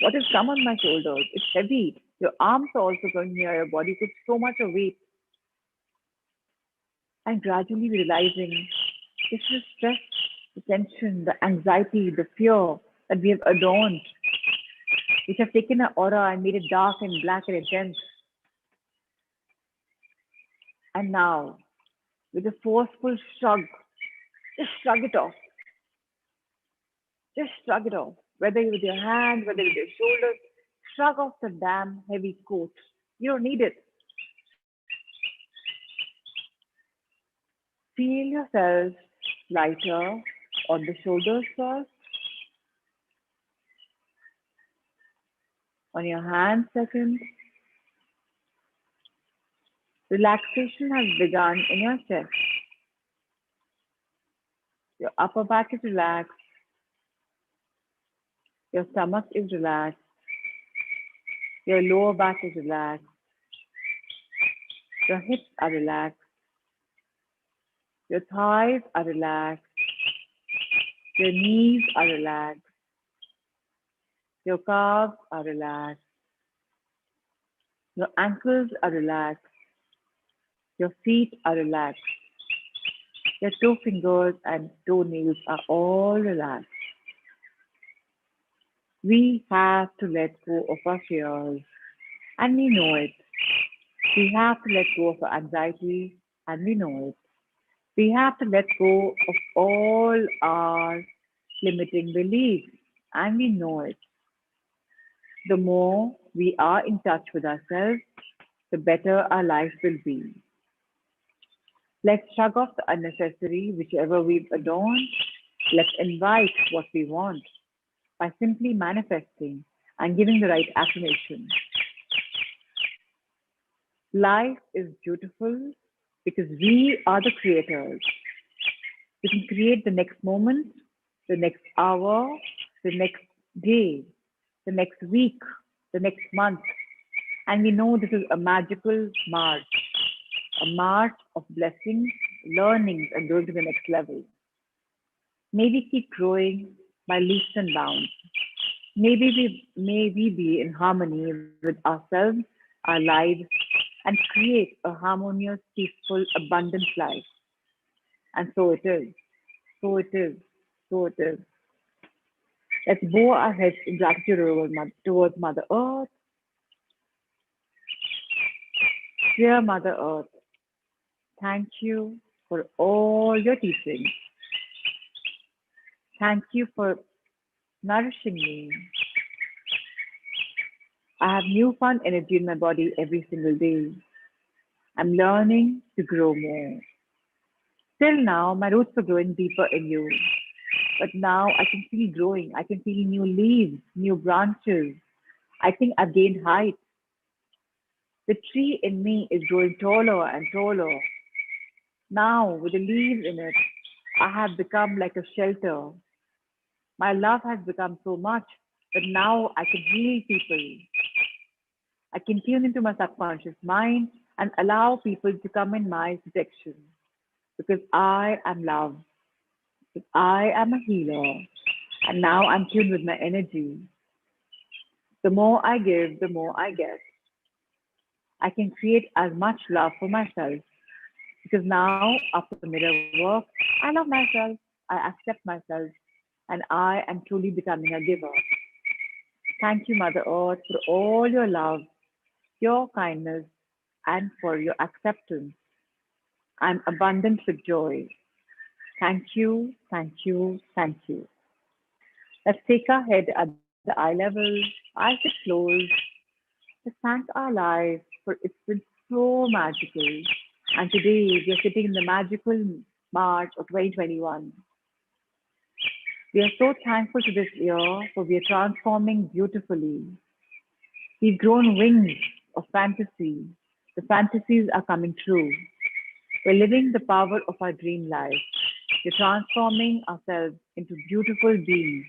A: What has come on my shoulders? It's heavy. Your arms are also going near your body, so it's so much of weight. And gradually realizing this is stress, the tension, the anxiety, the fear that we have adorned, which have taken our aura and made it dark and black and intense. And now, with a forceful shrug, just shrug it off. Just shrug it off. Whether with your hand, whether with your shoulders, shrug off the damn heavy coat. You don't need it. Feel yourself lighter on the shoulders first, on your hands second. Relaxation has begun in your chest. Your upper back is relaxed. Your stomach is relaxed. Your lower back is relaxed. Your hips are relaxed. Your thighs are relaxed. Your knees are relaxed. Your calves are relaxed. Your ankles are relaxed. Your feet are relaxed. Your toe fingers and toenails are all relaxed. We have to let go of our fears, and we know it. We have to let go of our anxiety, and we know it. We have to let go of all our limiting beliefs, and we know it. The more we are in touch with ourselves, the better our life will be. Let's shrug off the unnecessary, whichever we've adorned. Let's invite what we want by simply manifesting and giving the right affirmation. Life is beautiful because we are the creators. We can create the next moment, the next hour, the next day, the next week, the next month. And we know this is a magical march of blessings, learnings, and going to the next level. May we keep growing by leaps and bounds. May we be in harmony with ourselves, our lives, and create a harmonious, peaceful, abundant life. And so it is. So it is. So it is. Let's bow our heads in gratitude towards Mother Earth. Dear Mother Earth, thank you for all your teachings. Thank you for nourishing me. I have new fun energy in my body every single day. I'm learning to grow more. Till now, my roots were growing deeper in you. But now I can feel growing. I can feel new leaves, new branches. I think I've gained height. The tree in me is growing taller and taller. Now, with the leaves in it, I have become like a shelter. My love has become so much that now I can heal people. I can tune into my subconscious mind and allow people to come in my protection because I am love, because I am a healer, and now I'm tuned with my energy. The more I give, the more I get. I can create as much love for myself because now, after the mirror work, I love myself, I accept myself, and I am truly becoming a giver. Thank you, Mother Earth, for all your love, your kindness, and for your acceptance. I'm abundant with joy. Thank you, thank you, thank you. Let's take our head at the eye level, eyes are closed. Let's thank our life for it's been so magical. And today we are sitting in the magical March of 2021. We are so thankful to this year for we are transforming beautifully. We've grown wings of fantasy. The fantasies are coming true. We're living the power of our dream life. We're transforming ourselves into beautiful beings.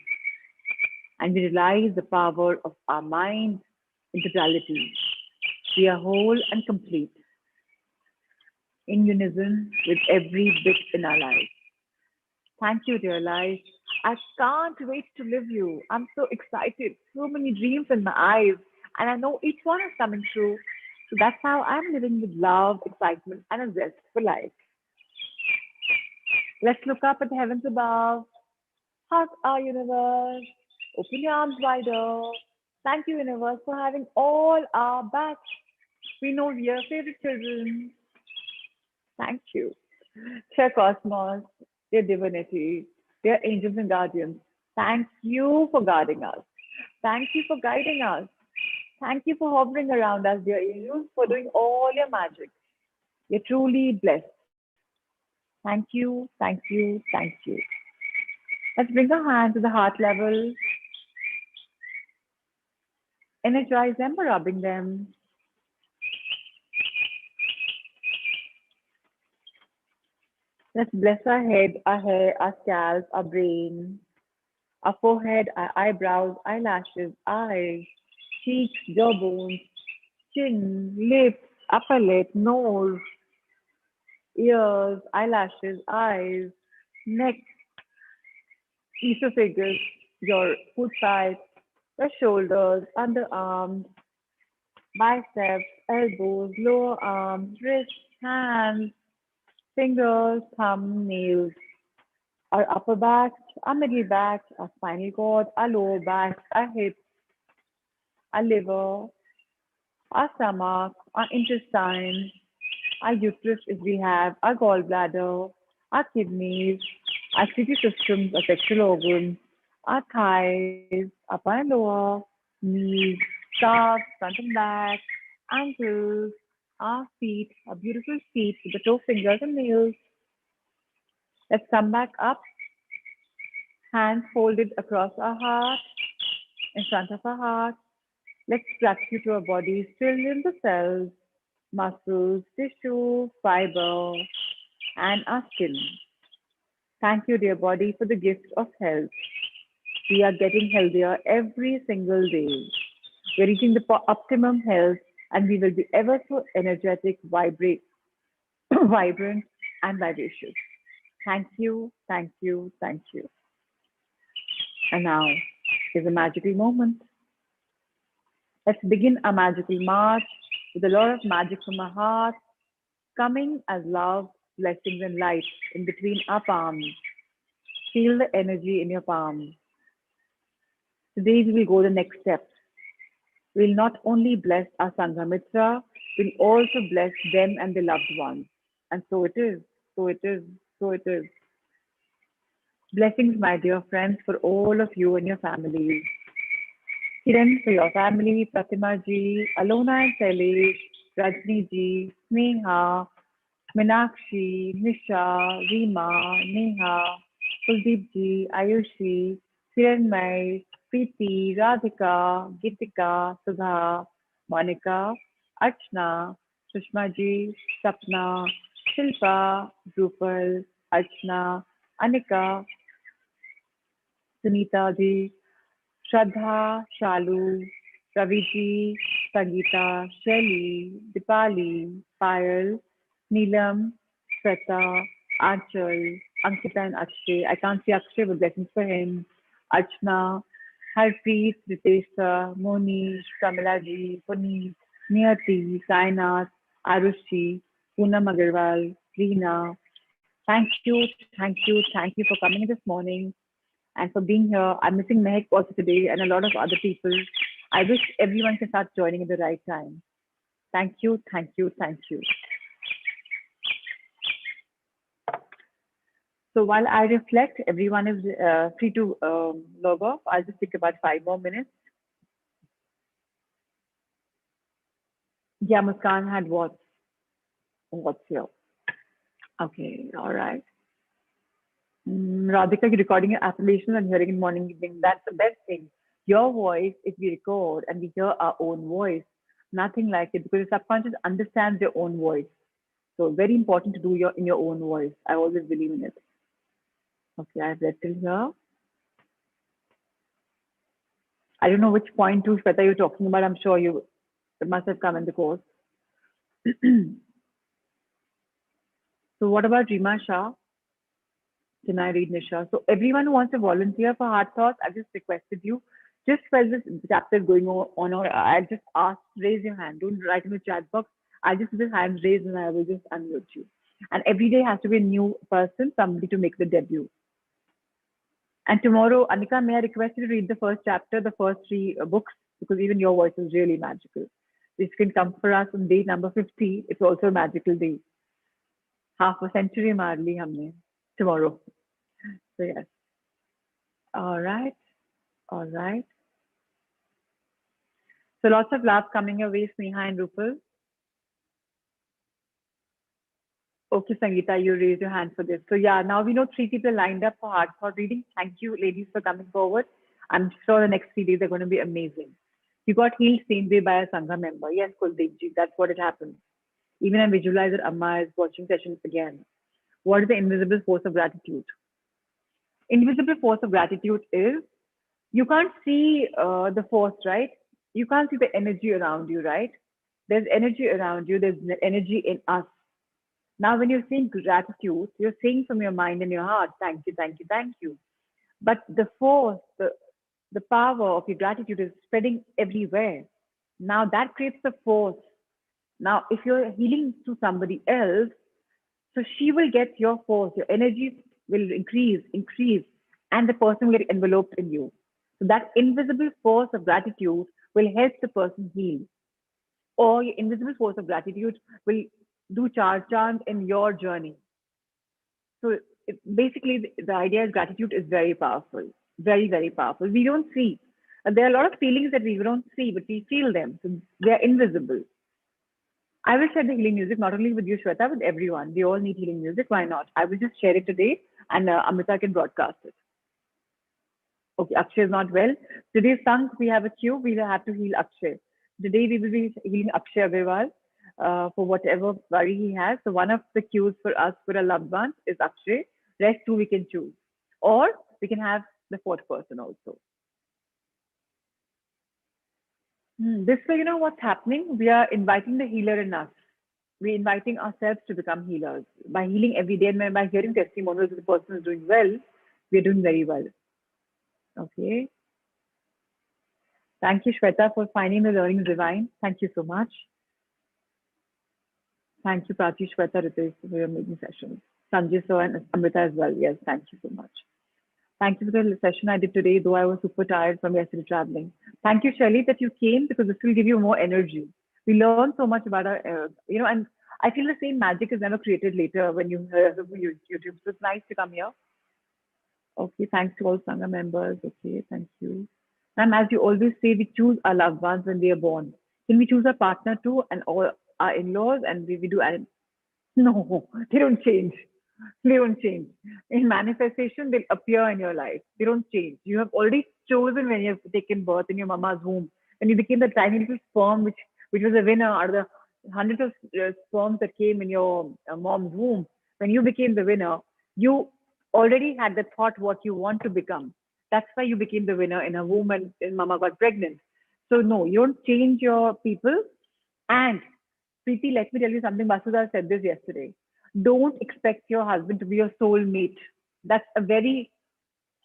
A: And we realize the power of our mind in totality. We are whole and complete, in unison with every bit in our life. Thank you, dear life. I can't wait to live you. I'm so excited. So many dreams in my eyes. And I know each one is coming true. So that's how I'm living with love, excitement, and a zest for life. Let's look up at the heavens above. Hug our universe. Open your arms wider. Thank you, universe, for having all our backs. We know we are favorite children. Thank you. Dear Cosmos, dear Divinity, dear angels and guardians, thank you for guarding us. Thank you for guiding us. Thank you for hovering around us, dear angels, for doing all your magic. You're truly blessed. Thank you, thank you, thank you. Let's bring our hands to the heart level. Energize them by rubbing them. Let's bless our head, our hair, our scalp, our brain, our forehead, our eyebrows, eyelashes, eyes, cheeks, jawbones, chin, lips, upper lip, nose, ears, eyelashes, eyes, neck, esophagus, your foot sides, your shoulders, underarms, biceps, elbows, lower arms, wrists, hands, fingers, thumb, nails, our upper back, our middle back, our spinal cord, our lower back, our hips, our liver, our stomach, our intestine, our uterus if we have, our gallbladder, our kidneys, our city systems, our sexual organs, our thighs, upper and lower, knees, calves, front and back, ankles, our feet, our beautiful feet with the toe fingers and nails. Let's come back up, hands folded across our heart, in front of our heart. Let's gratitude to our bodies filled in the cells, muscles, tissue, fiber, and our skin. Thank you, dear body, for the gift of health. We are getting healthier every single day. We're reaching the optimum health and we will be ever so energetic, vibrate. vibrant, and vivacious. Thank you, thank you, thank you. And now is a magical moment. Let's begin a magical march with a lot of magic from our heart, coming as love, blessings, and light in between our palms. Feel the energy in your palms. Today we will go the next step. We'll not only bless our Sanghamitra, we'll also bless them and their loved ones. And so it is, so it is, so it is. Blessings, my dear friends, for all of you and your families. Kiran, for your family, Pratima ji, Alona and Sailesh, Rajni ji, Sneha, Meenakshi, Nisha, Reema, Neha, Kuldeep ji, Ayushi, Kiranmay, Preeti, Radhika, Gitika, Sudha, Monica, Archana, Sushma ji, Sapna, Shilpa, Drupal, Archana, Anika, Sunita ji, Shraddha, Shalu, Raviji, Sangeeta, Shelly, Dipali, Payal, Neelam, Shweta, Aanchal, Ankita and Akshay. I can't see Akshay, but blessings for him. Archana, Harpreet, Ritesha, Monish, Kamala ji, Puneet, Niyati, Sainath, Arushi, Poonam Agarwal, Reena. Thank you for coming this morning and for being here. I'm missing Mehak also today and a lot of other people. I wish everyone can start joining at the right time. Thank you, thank you, thank you. So while I reflect, everyone is free to log off. I'll just take about 5 more minutes. Yeah, Muskan had what? What's here? Okay, all right. Radhika, you're recording your affirmations and hearing in morning, evening. That's the best thing. Your voice, if we record and we hear our own voice, nothing like it because the subconscious understands your own voice. So very important to do your in your own voice. I always believe in it. Okay, I've read till here. I don't know which point two Shweta you're talking about. I'm sure you it must have come in the course. So what about Rima Shah? Can I read Nisha? So everyone who wants to volunteer for Heart Thoughts, I just requested you, just while this chapter is going on, or I just ask, raise your hand. Don't write in the chat box. I just put hand raised and I will just unmute you. And every day has to be a new person, somebody to make the debut. And tomorrow, Anika, may I request you to read the first chapter, the first three books, because even your voice is really magical. This can come for us on day number 50. It's also a magical day. Half a century marli humne tomorrow. So yes. All right. All right. So lots of love coming your way, Sneha and Rupal. Okay, Sangeeta, you raise your hand for this. So yeah, now we know 3 people lined up for Heart Thought reading. Thank you, ladies, for coming forward. I'm sure the next 3 days are going to be amazing. You got healed same way by a Sangha member. Yes, Kuldeep, that's what it happens. Even I visualize that Amma is watching sessions again. What is the invisible force of gratitude? Invisible force of gratitude is you can't see the force, right? You can't see the energy around you, right? There's energy around you, there's energy in us. Now, when you're saying gratitude, you're saying from your mind and your heart, thank you, thank you, thank you. But the force, the power of your gratitude is spreading everywhere. Now, that creates the force. Now, if you're healing to somebody else, so she will get your force, your energy will increase, and the person will get enveloped in you. So that invisible force of gratitude will help the person heal. Or your invisible force of gratitude will do charge chant in your journey. So basically, the idea is gratitude is very powerful, very, very powerful. We don't see. There are a lot of feelings that we don't see, but we feel them. So they are invisible. I will share the healing music, not only with you, Shweta, with everyone. We all need healing music. Why not? I will just share it today and Amrita can broadcast it. Okay, Akshay is not well. Today's sung, we have a cue. We will have to heal Akshay. Today we will be healing Akshay Agarwal for whatever worry he has. So one of the cues for us for a loved one is Akshay. Rest two we can choose. Or we can have the fourth person also. This way, you know what's happening? We are inviting the healer in us. we're inviting ourselves to become healers. By healing every day and by hearing testimonials of the person who's doing well, we're doing very well. Okay. Thank you, Shweta, for finding the learning divine. Thank you so much. Thank you, Prachi, Shweta, Ritesh, for your amazing sessions. Sanjay, sir, and Amrita as well. Yes, thank you so much. Thank you for the session I did today, though I was super tired from yesterday traveling. Thank you, Shelley, that you came because this will give you more energy. We learn so much about our, and I feel the same magic is never created later when you hear YouTube. So it's nice to come here. Okay, thanks to all Sangha members. Okay, thank you. And as you always say, we choose our loved ones when they are born. Can we choose our partner too and all our in-laws and we do? No, they don't change. They don't change. In manifestation, they'll appear in your life. They don't change. You have already chosen when you have taken birth in your mama's womb. When you became the tiny little sperm, which was a winner out of the hundreds of sperms that came in your mom's womb. When you became the winner, you already had the thought what you want to become. That's why you became the winner in her womb and mama got pregnant. So no, you don't change your people. And Preeti, let me tell you something. Vasudha said this yesterday. Don't expect your husband to be your soulmate. That's a very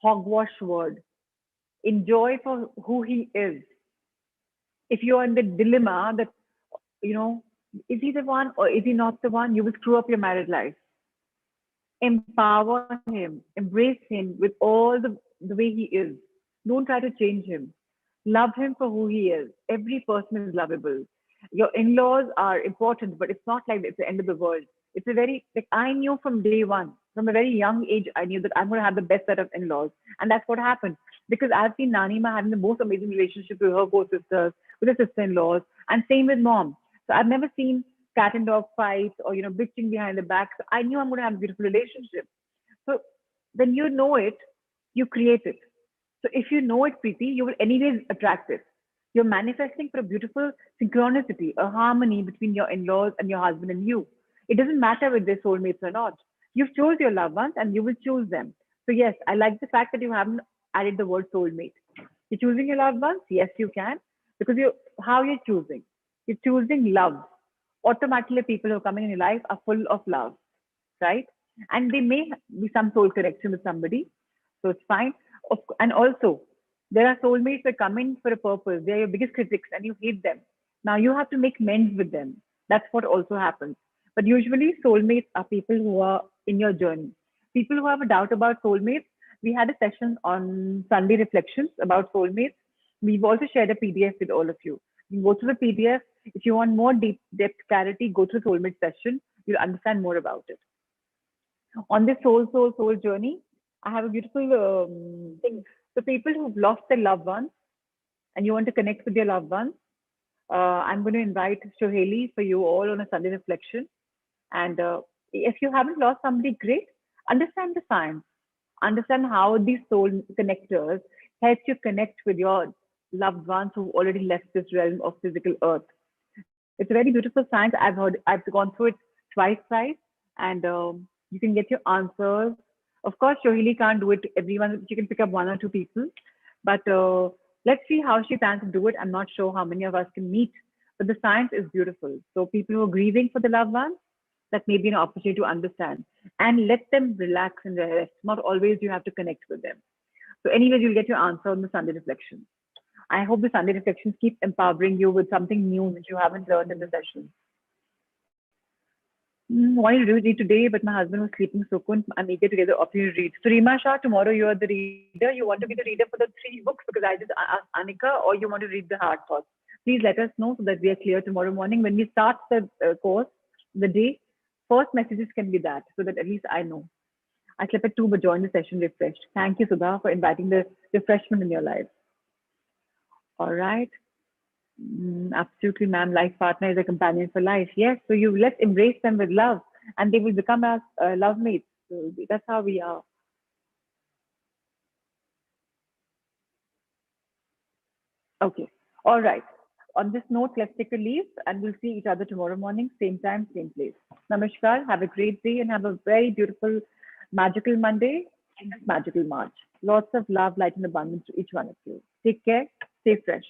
A: hogwash word. Enjoy for who he is. If you're in the dilemma that, is he the one or is he not the one, you will screw up your married life. Empower him, embrace him with all the way he is. Don't try to change him. Love him for who he is. Every person is lovable. Your in-laws are important, but it's not like it's the end of the world. It's a very, like I knew from day one, from a very young age, I knew that I'm going to have the best set of in-laws. And that's what happened. Because I've seen Nanima having the most amazing relationship with her co-sisters, with her sister-in-laws, and same with mom. So I've never seen cat and dog fights or, bitching behind the back. So I knew I'm going to have a beautiful relationship. So when you know it, you create it. So if you know it, Preeti, you will anyways attract it. You're manifesting for a beautiful synchronicity, a harmony between your in-laws and your husband and you. It doesn't matter whether they're soulmates or not. You've chose your loved ones and you will choose them. So yes, I like the fact that you haven't added the word soulmate. You're choosing your loved ones? Yes, you can. Because how you're choosing? You're choosing love. Automatically, people who are coming in your life are full of love, right? And they may be some soul connection with somebody. So it's fine. And also, there are soulmates that come in for a purpose. They are your biggest critics and you hate them. Now you have to make amends with them. That's what also happens. But usually soulmates are people who are in your journey. People who have a doubt about soulmates, we had a session on Sunday reflections about soulmates. We've also shared a PDF with all of you. You can go through the PDF. If you want more deep depth clarity, go through the soulmate session. You'll understand more about it. On this soul journey, I have a beautiful thing. So people who've lost their loved ones and you want to connect with your loved ones, I'm going to invite Shoheli for you all on a Sunday reflection. And if you haven't lost somebody, great. Understand the science. Understand how these soul connectors help you connect with your loved ones who've already left this realm of physical earth. It's a very beautiful science. I've gone through it twice, and you can get your answers. Of course, Shohili can't do it to everyone. She can pick up one or two people, but let's see how she plans to do it. I'm not sure how many of us can meet, but the science is beautiful. So people who are grieving for the loved ones, that may be an opportunity to understand and let them relax and rest. Not always you have to connect with them. So anyways, you'll get your answer on the Sunday reflection. I hope the Sunday reflections keep empowering you with something new which you haven't learned in the session. Wanted to read today, but my husband was sleeping, so I'm eager to get the opportunity to read. So Rima Shah, tomorrow you are the reader. You want to be the reader for the 3 books because I just asked Anika, or you want to read the hard thoughts? Please let us know so that we are clear tomorrow morning when we start the course, the day. First messages can be that, so that at least I know. I slept at 2 but joined the session refreshed. Thank you, Sudha, for inviting the refreshment in your life. All right. Absolutely, ma'am. Life partner is a companion for life. Yes. So let's embrace them with love and they will become our love mates. So that's how we are. Okay. All right. On this note, let's take a leave and we'll see each other tomorrow morning, same time, same place. Namaskar. Have a great day and have a very beautiful, magical Monday in this magical March. Lots of love, light, and abundance to each one of you. Take care. Stay fresh.